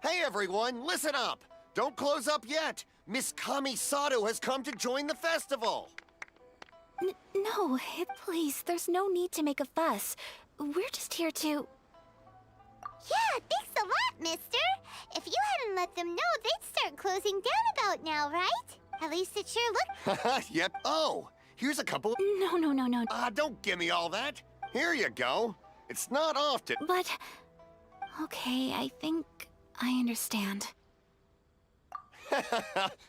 Hey everyone, listen up! Don't close up yet! Miss Kamisato has come to join the festival! No, please, there's no need to make a fuss. We're just here to... Yeah, thanks a lot, mister! If you hadn't let them know, they'd start closing down about now, right? At least it sure looked... Yep. Oh, here's a couple... No. Don't give me all that. Here you go. It's not often... But... Okay, I think I understand.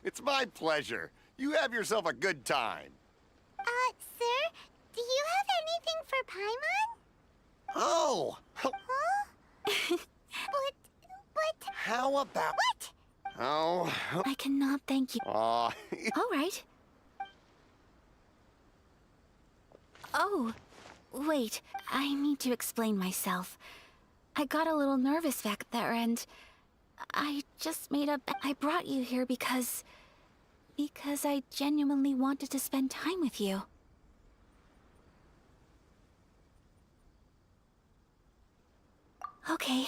It's my pleasure. You have yourself a good time. Sir, do you have anything for Paimon? Oh! Huh? But... How about... What? Oh... I cannot thank you. Aw... All right. Oh, wait. I need to explain myself. I got a little nervous back there and... I just made up... I brought you here because I genuinely wanted to spend time with you. Okay.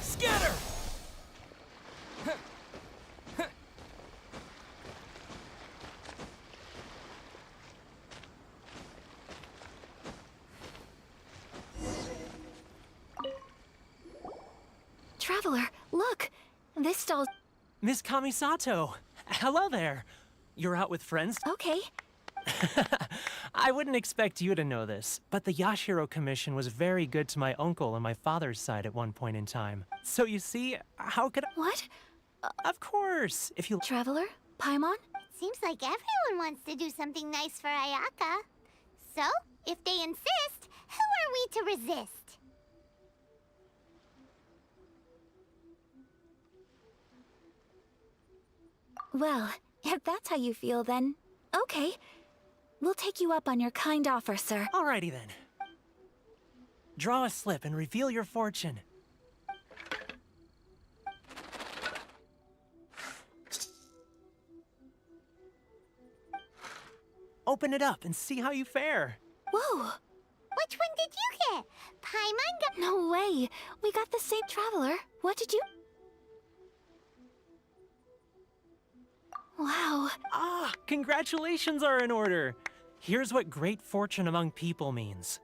Scatter! Traveler, look! This stall... Miss Kamisato! Hello there! You're out with friends? Okay. I wouldn't expect you to know this, but the Yashiro Commission was very good to my uncle on my father's side at one point in time. So you see, how could I... What? Of course, if you... Traveler? Paimon? It seems like everyone wants to do something nice for Ayaka. So, if they insist, who are we to resist? Well, if that's how you feel, then... Okay. We'll take you up on your kind offer, sir. Alrighty then. Draw a slip and reveal your fortune. Open it up and see how you fare. Whoa! Which one did you get? Paimon got... No way! We got the same Traveler. What did you... Wow. Ah, congratulations are in order. Here's what great fortune among people means.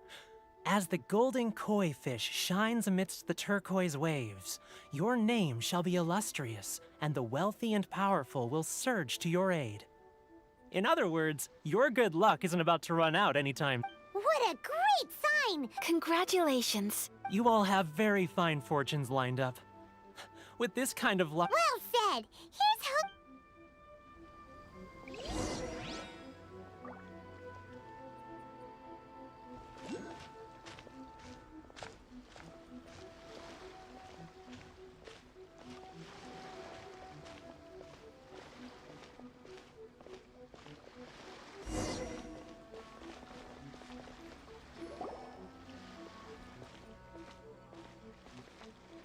As the golden koi fish shines amidst the turquoise waves, your name shall be illustrious, and the wealthy and powerful will surge to your aid. In other words, your good luck isn't about to run out anytime. What a great sign! Congratulations. You all have very fine fortunes lined up. With this kind of luck... Well said! Here's how...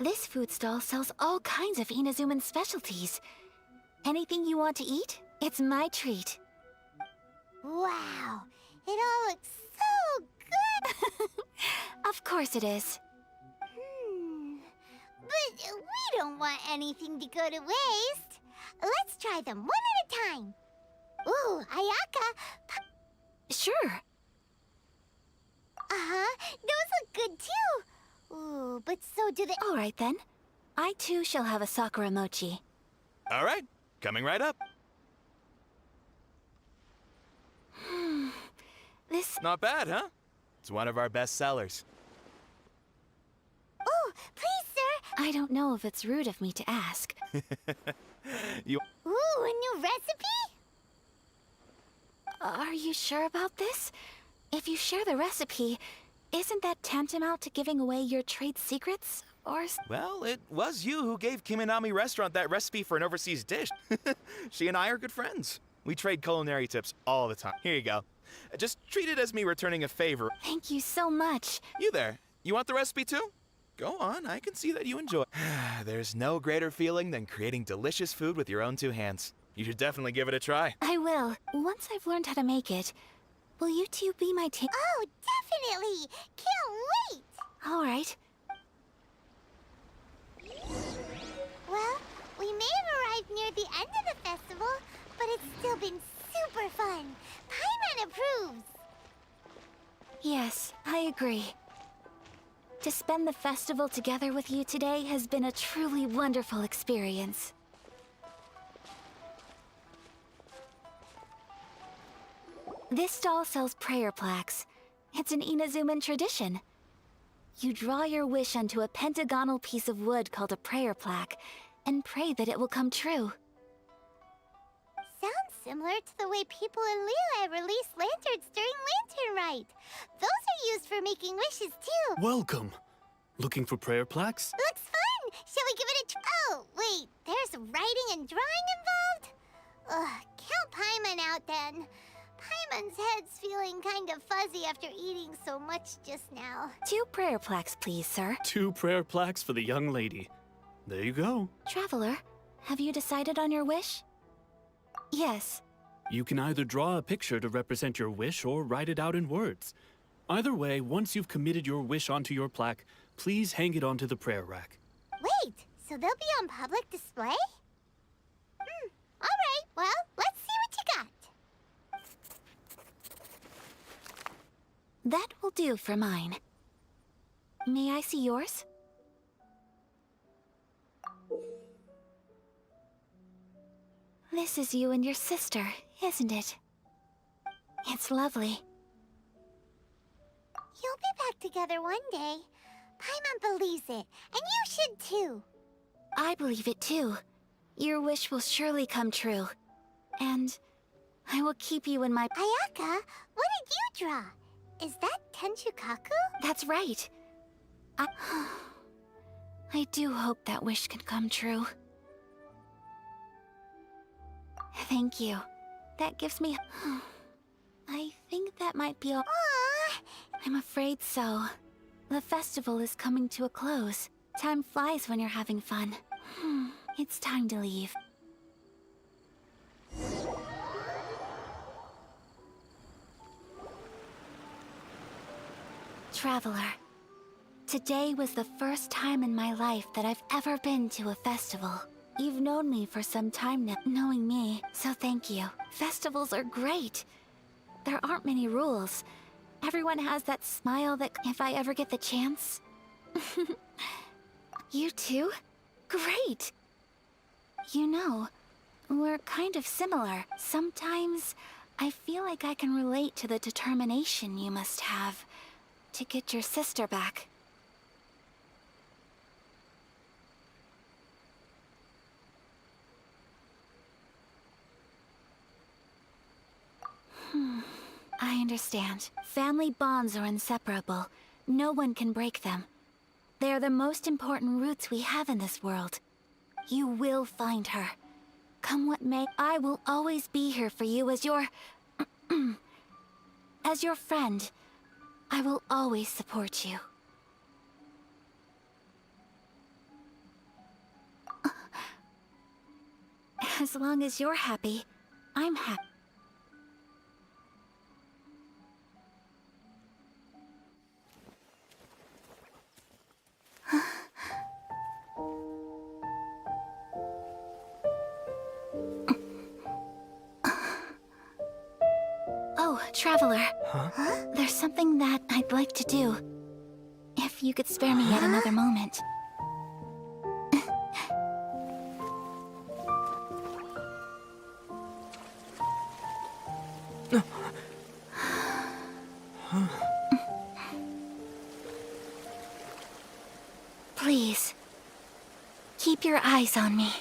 This food stall sells all kinds of Inazuman specialties. Anything you want to eat, it's my treat. Wow, it all looks so good! Of course it is. But we don't want anything to go to waste. Let's try them one at a time. Ooh, Ayaka. Sure. Uh-huh, those look good too. Ooh, but so do the— All right then. I too shall have a Sakura mochi. All right, coming right up. This— Not bad, huh? It's one of our best sellers. Oh, please, sir. I don't know if it's rude of me to ask. You... Ooh, a new recipe? Are you sure about this? If you share the recipe, isn't that tantamount to giving away your trade secrets? Or Well, it was you who gave Kiminami Restaurant that recipe for an overseas dish. She and I are good friends. We trade culinary tips all the time. Here you go. Just treat it as me returning a favor. Thank you so much. You there. You want the recipe too? Go on, I can see that you enjoy. There's no greater feeling than creating delicious food with your own two hands. You should definitely give it a try. I will. Once I've learned how to make it, will you two be my team? Oh, definitely! Can't wait! All right. Well, we may have arrived near the end of the festival, but it's still been super fun. Paimon approves. Yes, I agree. To spend the festival together with you today has been a truly wonderful experience. This stall sells prayer plaques. It's an Inazuman tradition. You draw your wish onto a pentagonal piece of wood called a prayer plaque, and pray that it will come true. Sounds similar to the way people in Liyue release lanterns during Lantern Rite. Those are used for making wishes too. Welcome. Looking for prayer plaques? Looks fun! Shall we give it a Oh, wait, there's writing and drawing involved? Ugh, count Paimon out then. Paimon's head's feeling kind of fuzzy after eating so much just now. 2 prayer plaques, please, sir. 2 prayer plaques for the young lady. There you go. Traveler, have you decided on your wish? Yes. You can either draw a picture to represent your wish or write it out in words. Either way, once you've committed your wish onto your plaque, please hang it onto the prayer rack. Wait, so they'll be on public display? Alright, well, let's see what you got. That will do for mine. May I see yours? This is you and your sister, isn't it? It's lovely. You'll be back together one day. Paimon believes it, and you should too. I believe it too. Your wish will surely come true. And I will keep you in my— Ayaka, what did you draw? Is that Tenchukaku? That's right. I do hope that wish can come true. Thank you. That gives me— I think that might be all— Aww! I'm afraid so. The festival is coming to a close. Time flies when you're having fun. It's time to leave. Traveler, today was the first time in my life that I've ever been to a festival. You've known me for some time now, knowing me, so thank you. Festivals are great. There aren't many rules. Everyone has that smile that if I ever get the chance. You too? Great! You know, we're kind of similar. Sometimes I feel like I can relate to the determination you must have to get your sister back. I understand. Family bonds are inseparable. No one can break them. They are the most important roots we have in this world. You will find her. Come what may, I will always be here for you as your... as your friend. I will always support you. As long as you're happy, I'm happy. Oh, Traveler. Huh? There's something that I'd like to do. If you could spare me yet another moment. Please, keep your eyes on me.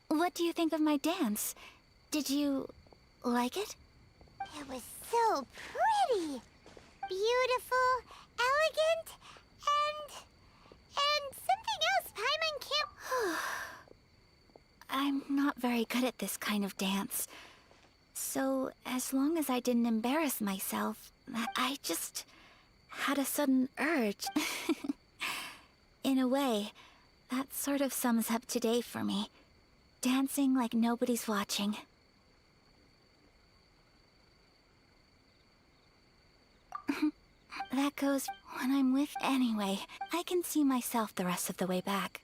What do you think of my dance? Did you like it? It was so pretty. Beautiful, elegant, and something else Paimon can't... I'm not very good at this kind of dance. So, as long as I didn't embarrass myself, I just had a sudden urge. In a way, that sort of sums up today for me. Dancing like nobody's watching. That goes when I'm with... Anyway, I can see myself the rest of the way back.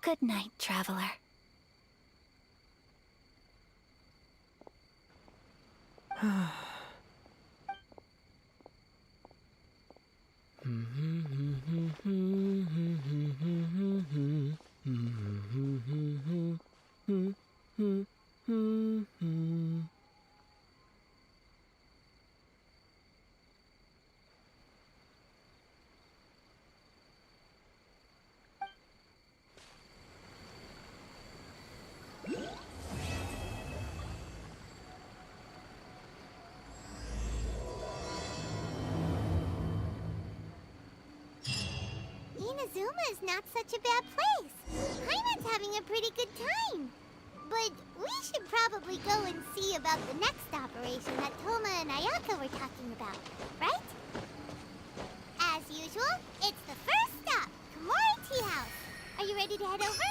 Good night, Traveler. Inazuma is not such a bad place. Paimon's having a pretty good time. But we should probably go and see about the next operation that Toma and Ayaka were talking about, right? As usual, it's the first stop, Komori Tea House. Are you ready to head over?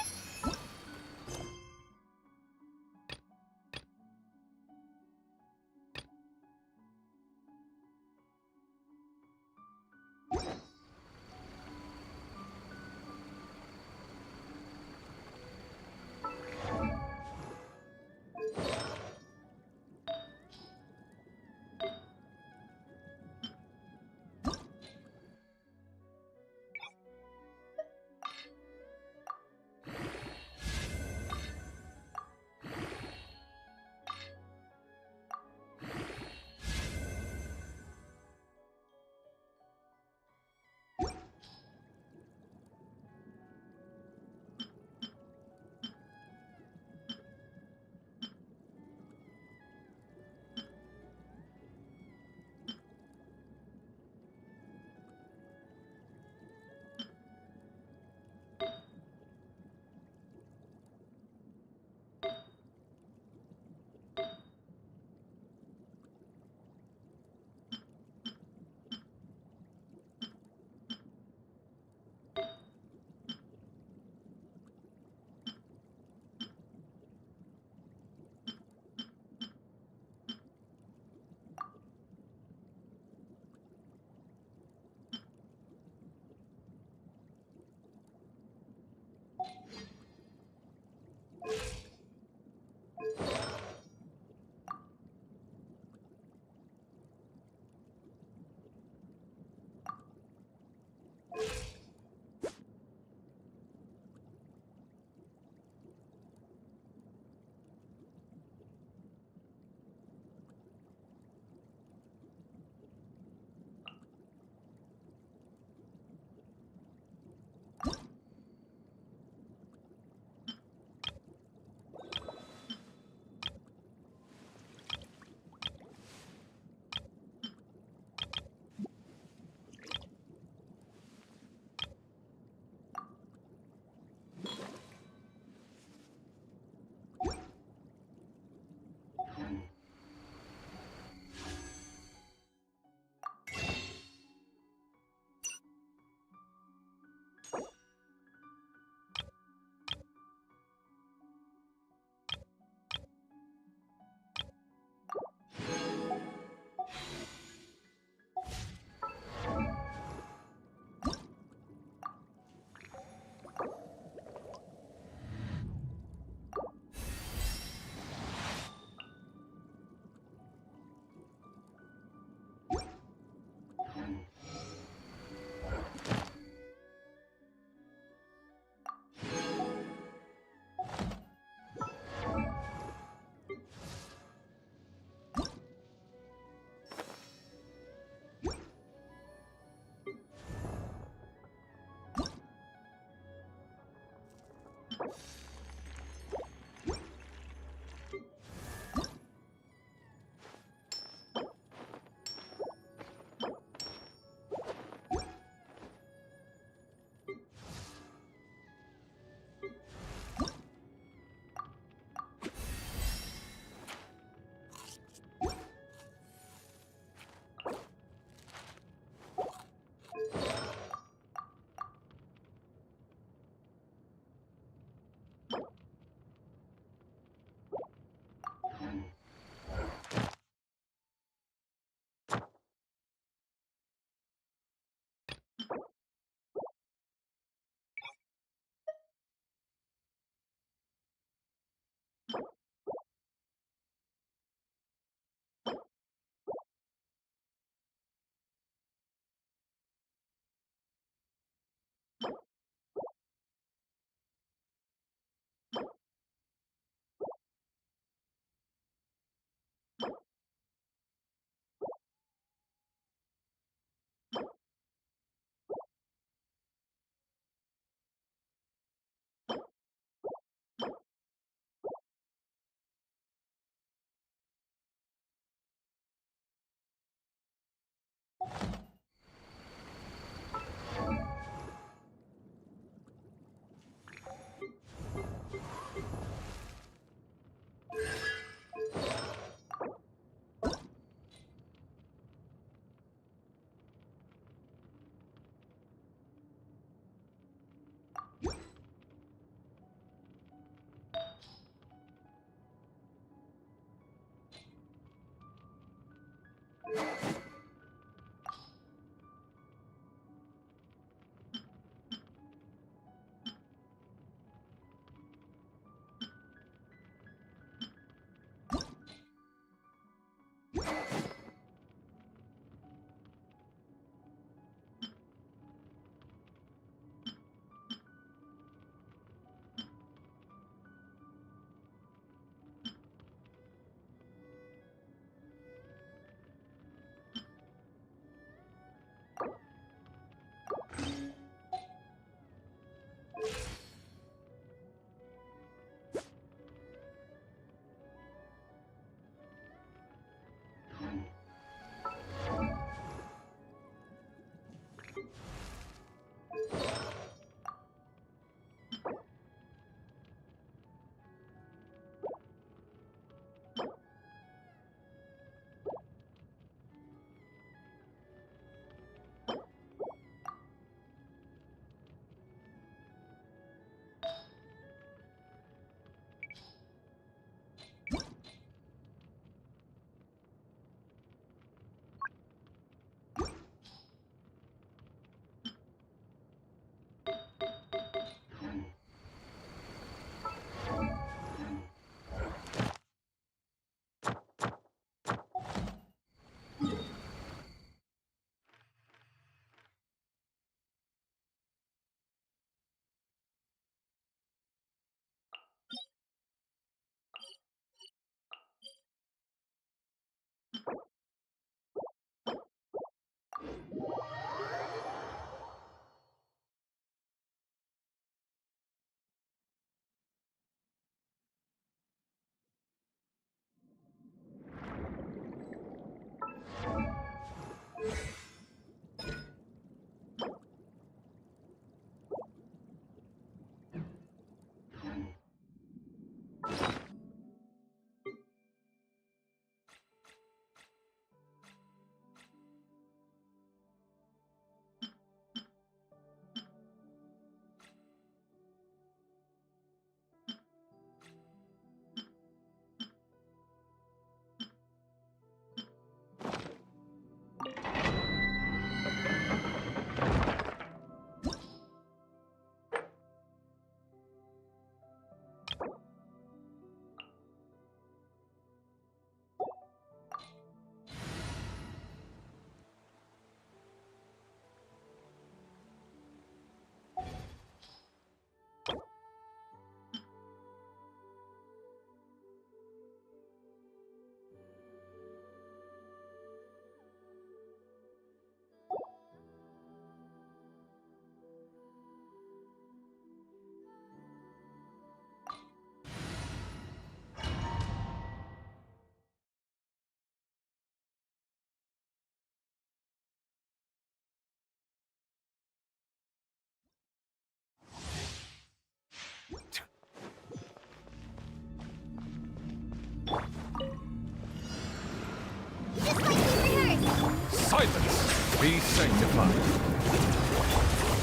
Silence! Be sanctified.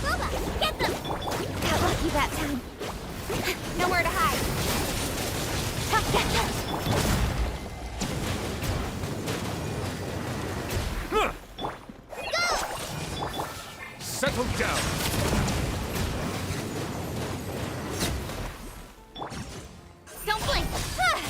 Boba, get them! Got lucky that time. Nowhere to hide. settle down. Don't blink! Ah!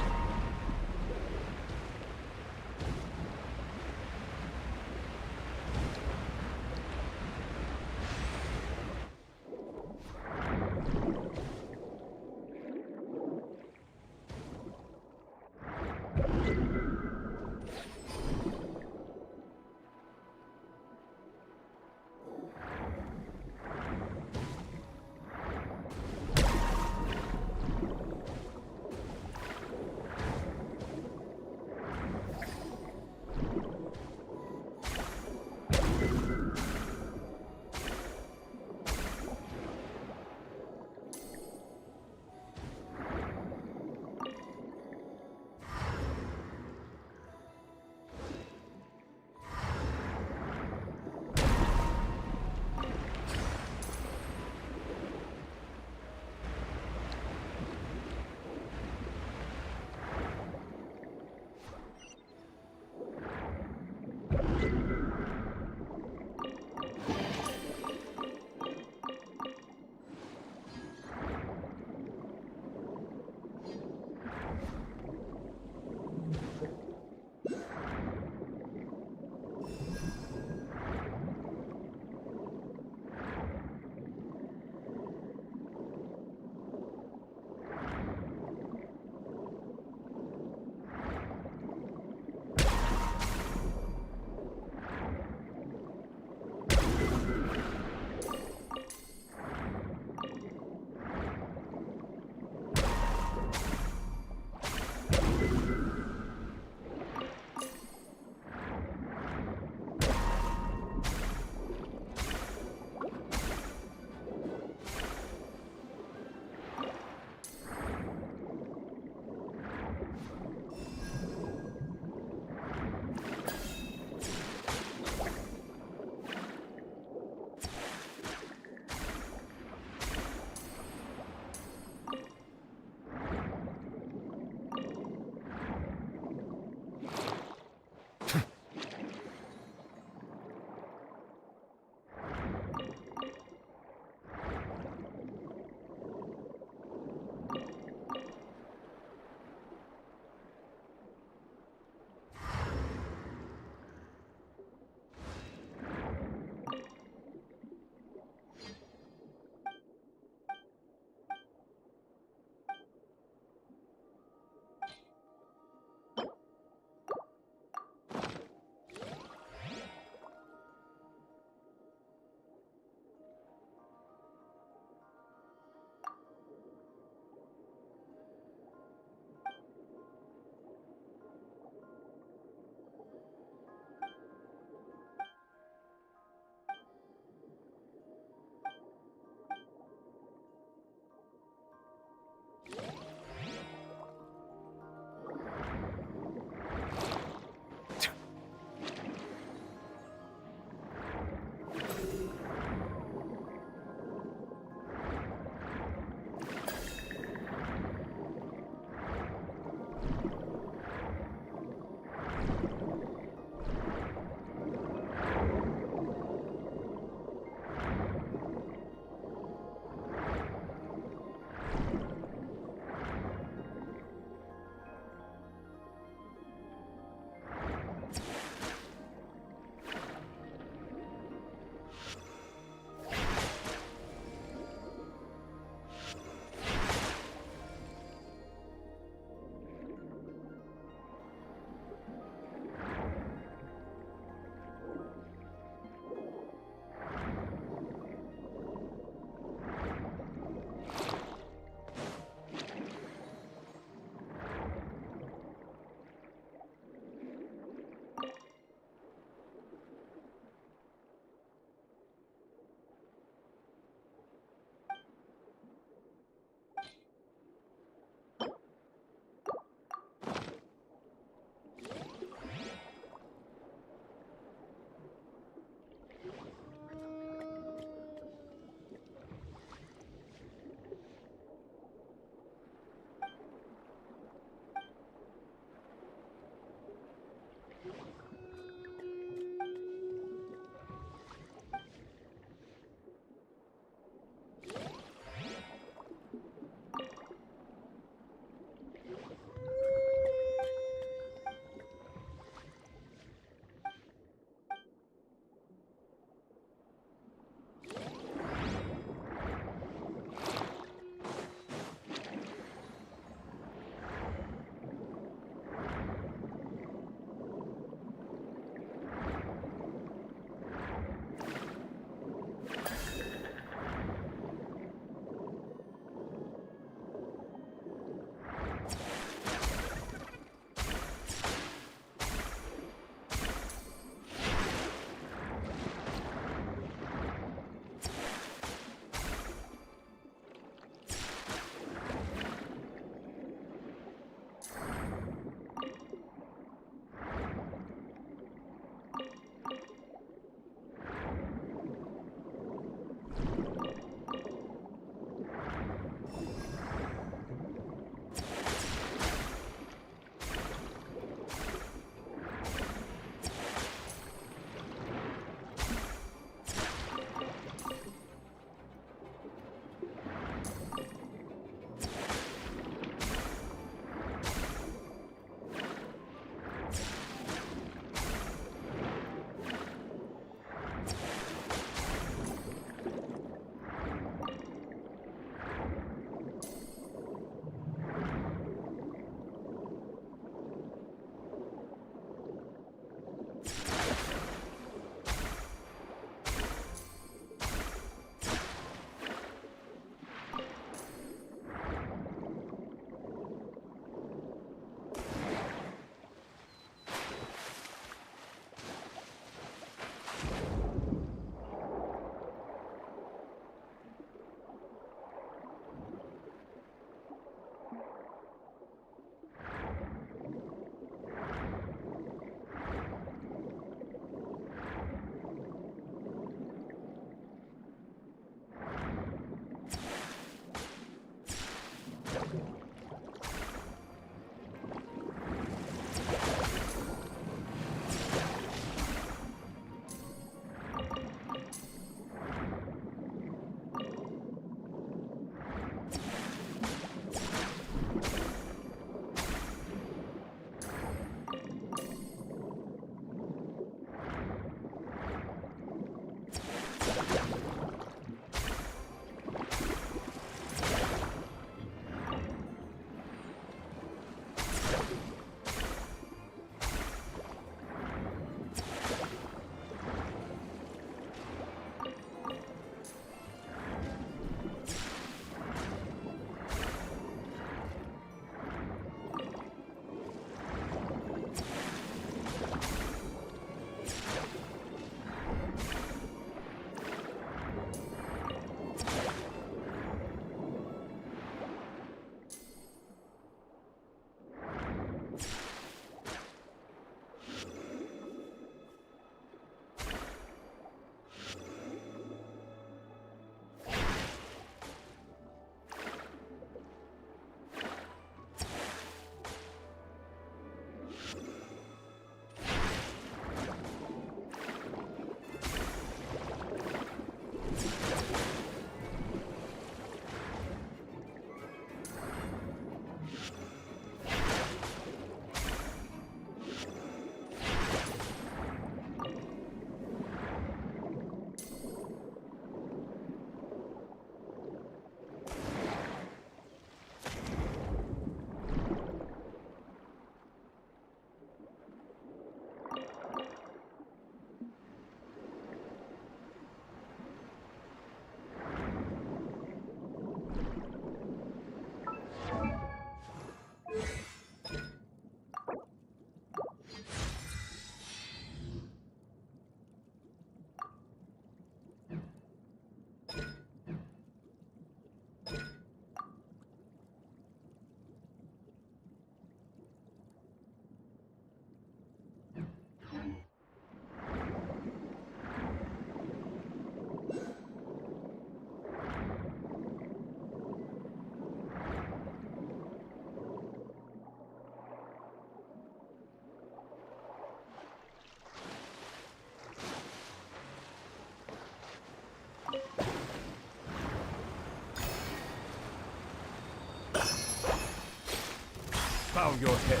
Bow your head.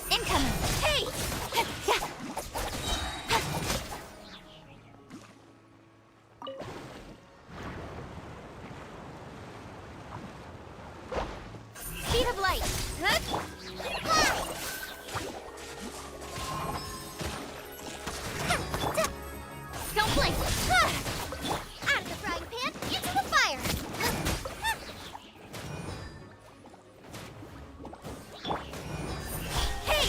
Incoming! Hey! Speed of light! Don't blink! Out of the frying pan, into the fire! Hey!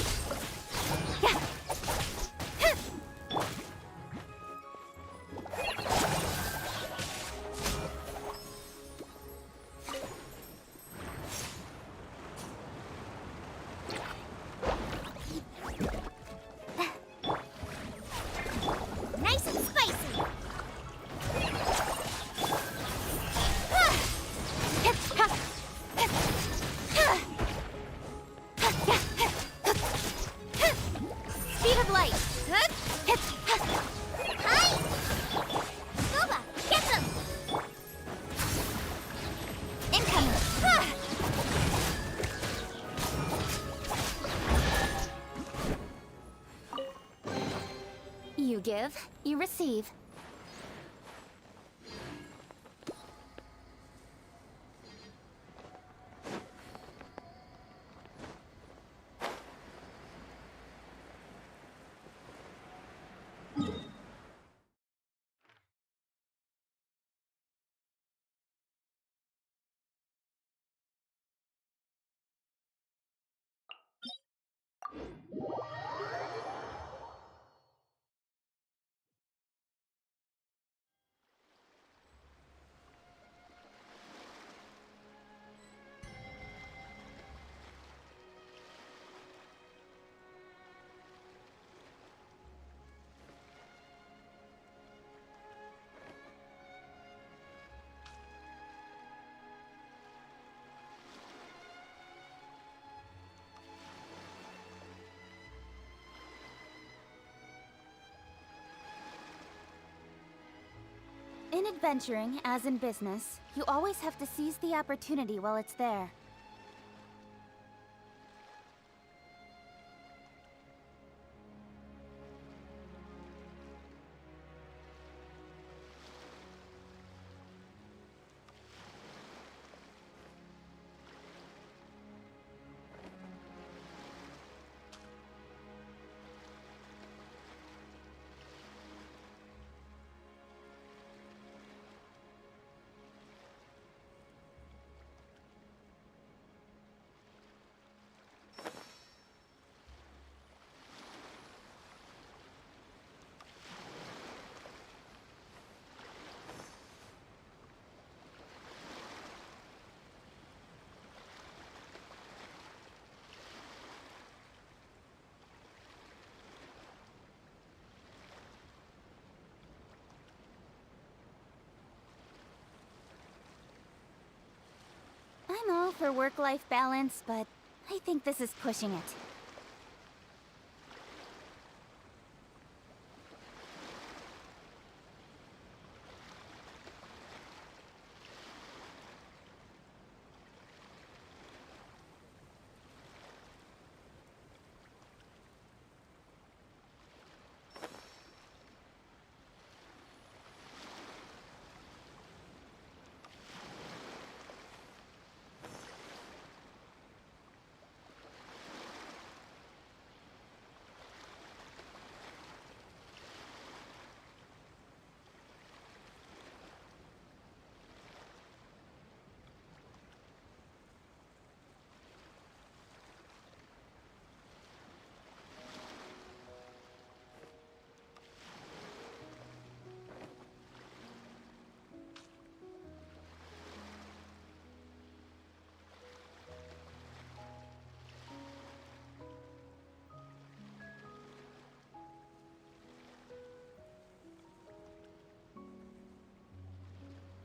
Nice and spicy! Speed of light! Hi! Scuba, get them! Incoming! You give, you receive. In adventuring, as in business, you always have to seize the opportunity while it's there. I'm all for work-life balance, but I think this is pushing it.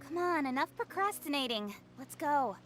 Come on, enough procrastinating. Let's go.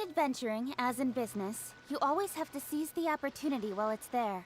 adventuring, as in business, you always have to seize the opportunity while it's there.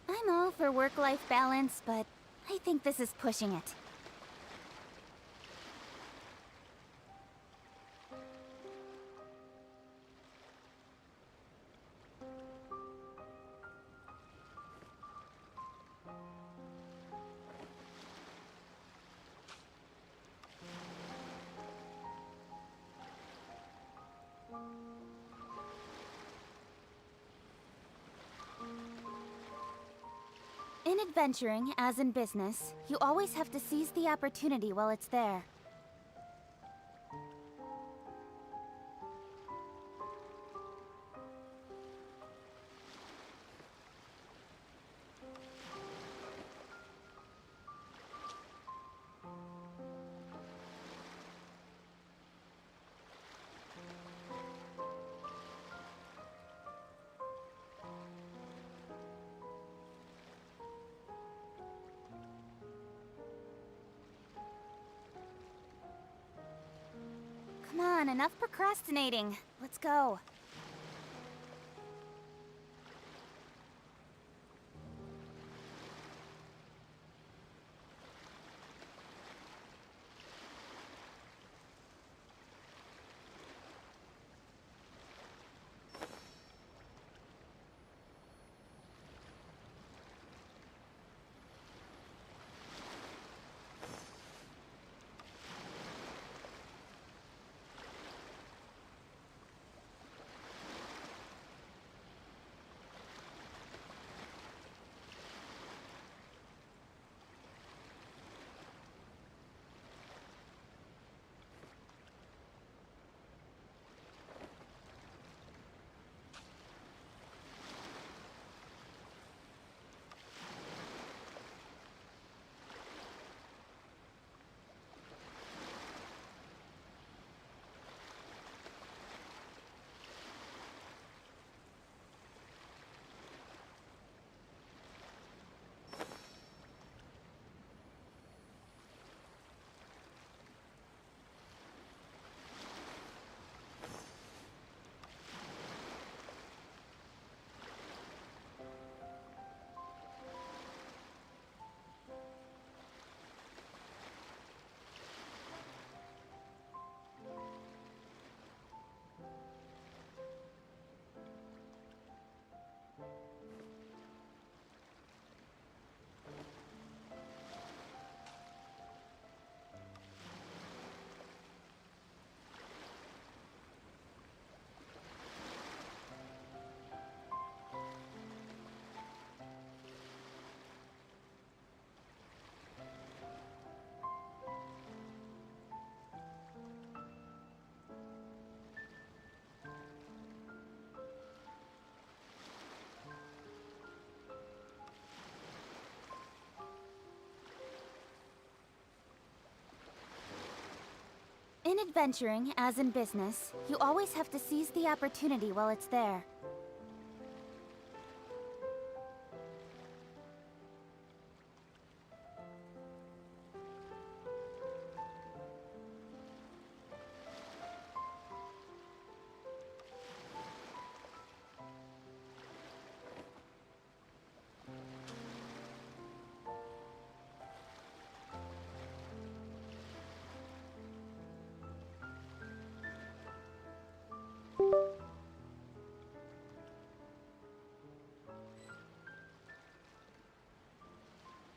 I'm all for work-life balance, but I think this is pushing it. In adventuring, as in business, you always have to seize the opportunity while it's there. Come on, enough procrastinating. Let's go. In adventuring, as in business, you always have to seize the opportunity while it's there.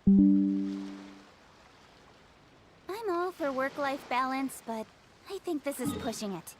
I'm all for work-life balance, but I think this is pushing it.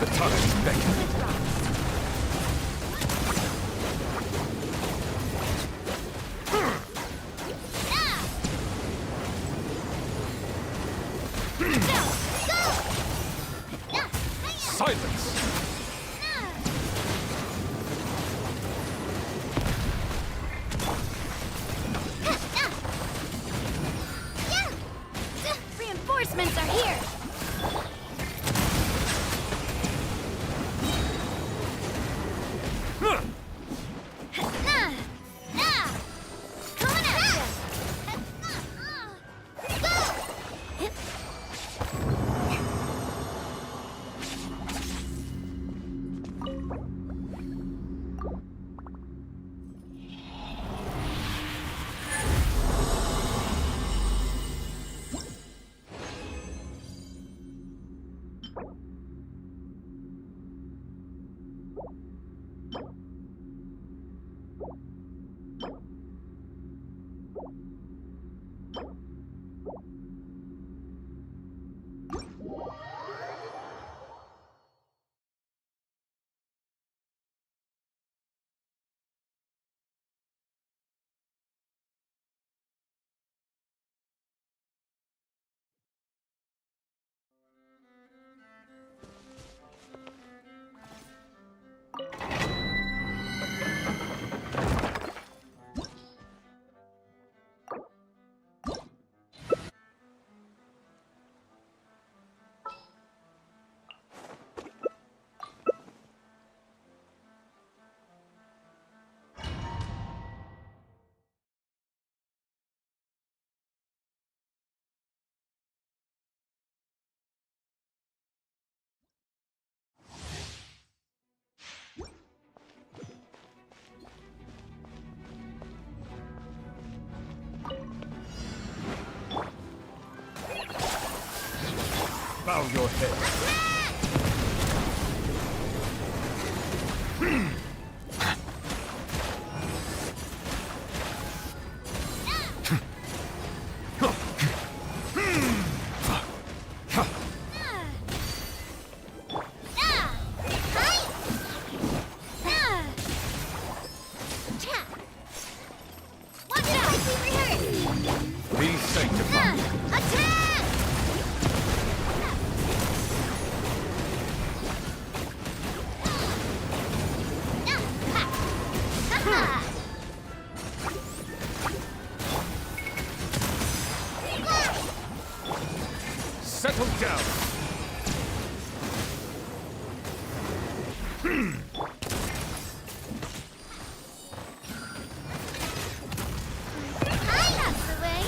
The time beckons. Silence! Reinforcements are here! Coming at ya! Bow your head. Be sanctified. Attack! Settle down. That's the way.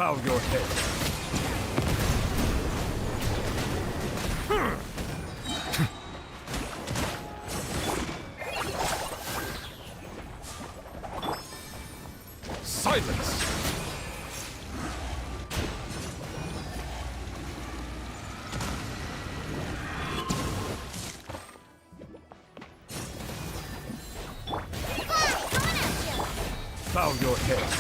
Bow your head. Silence! Bow your head.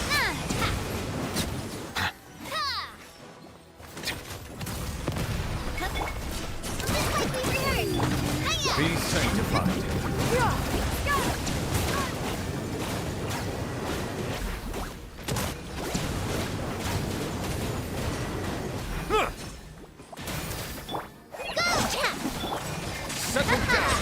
Be sanctified. Settle down.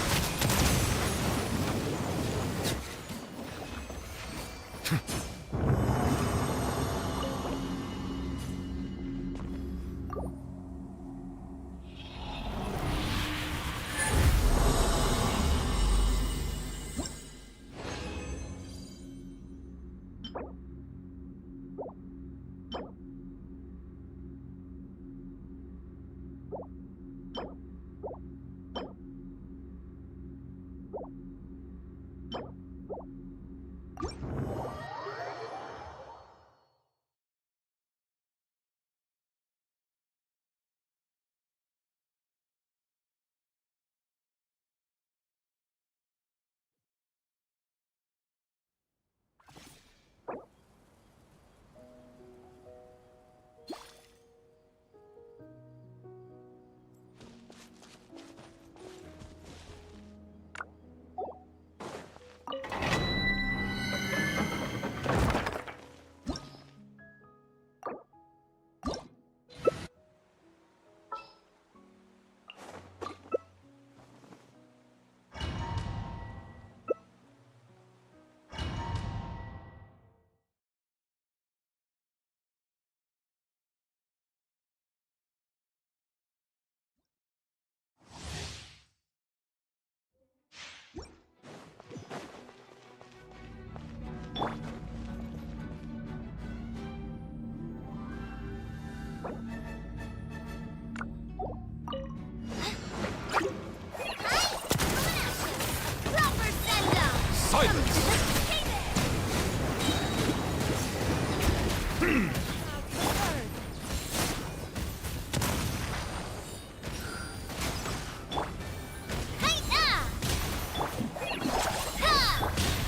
Silence!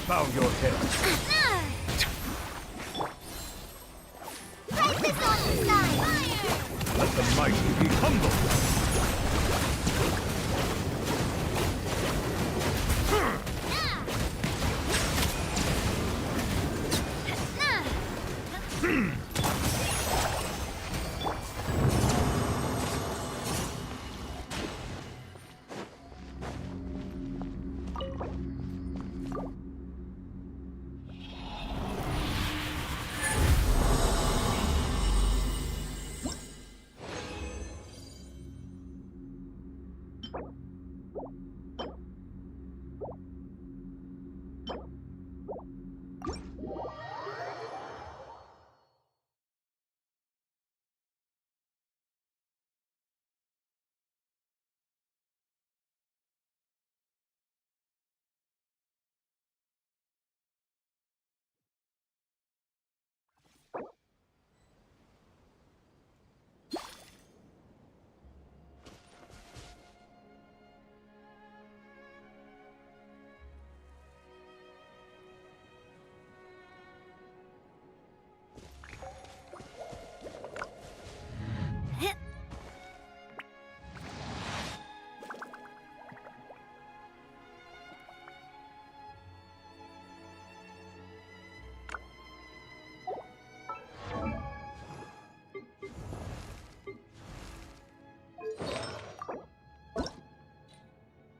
Bow your head. Let the mighty be humble.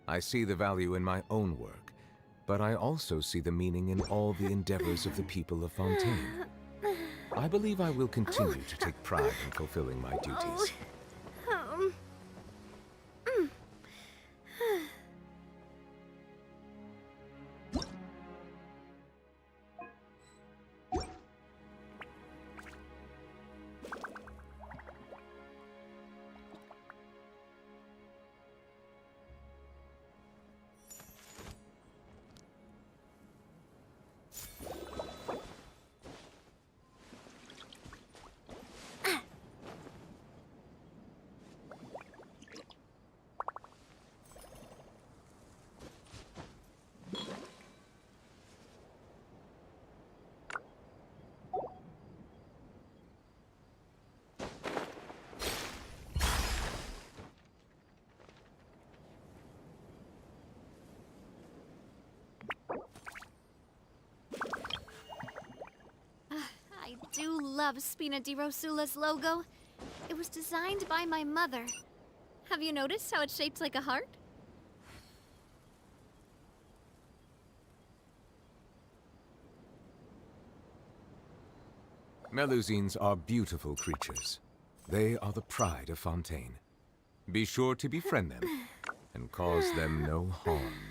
I see the value in my own work, but I also see the meaning in all the endeavors of the people of Fontaine. I believe I will continue to take pride in fulfilling my duties. love Spina di Rosula's logo. It was designed by my mother. Have you noticed how it's shaped like a heart? Melusines are beautiful creatures. They are the pride of Fontaine. Be sure to befriend them and cause them no harm.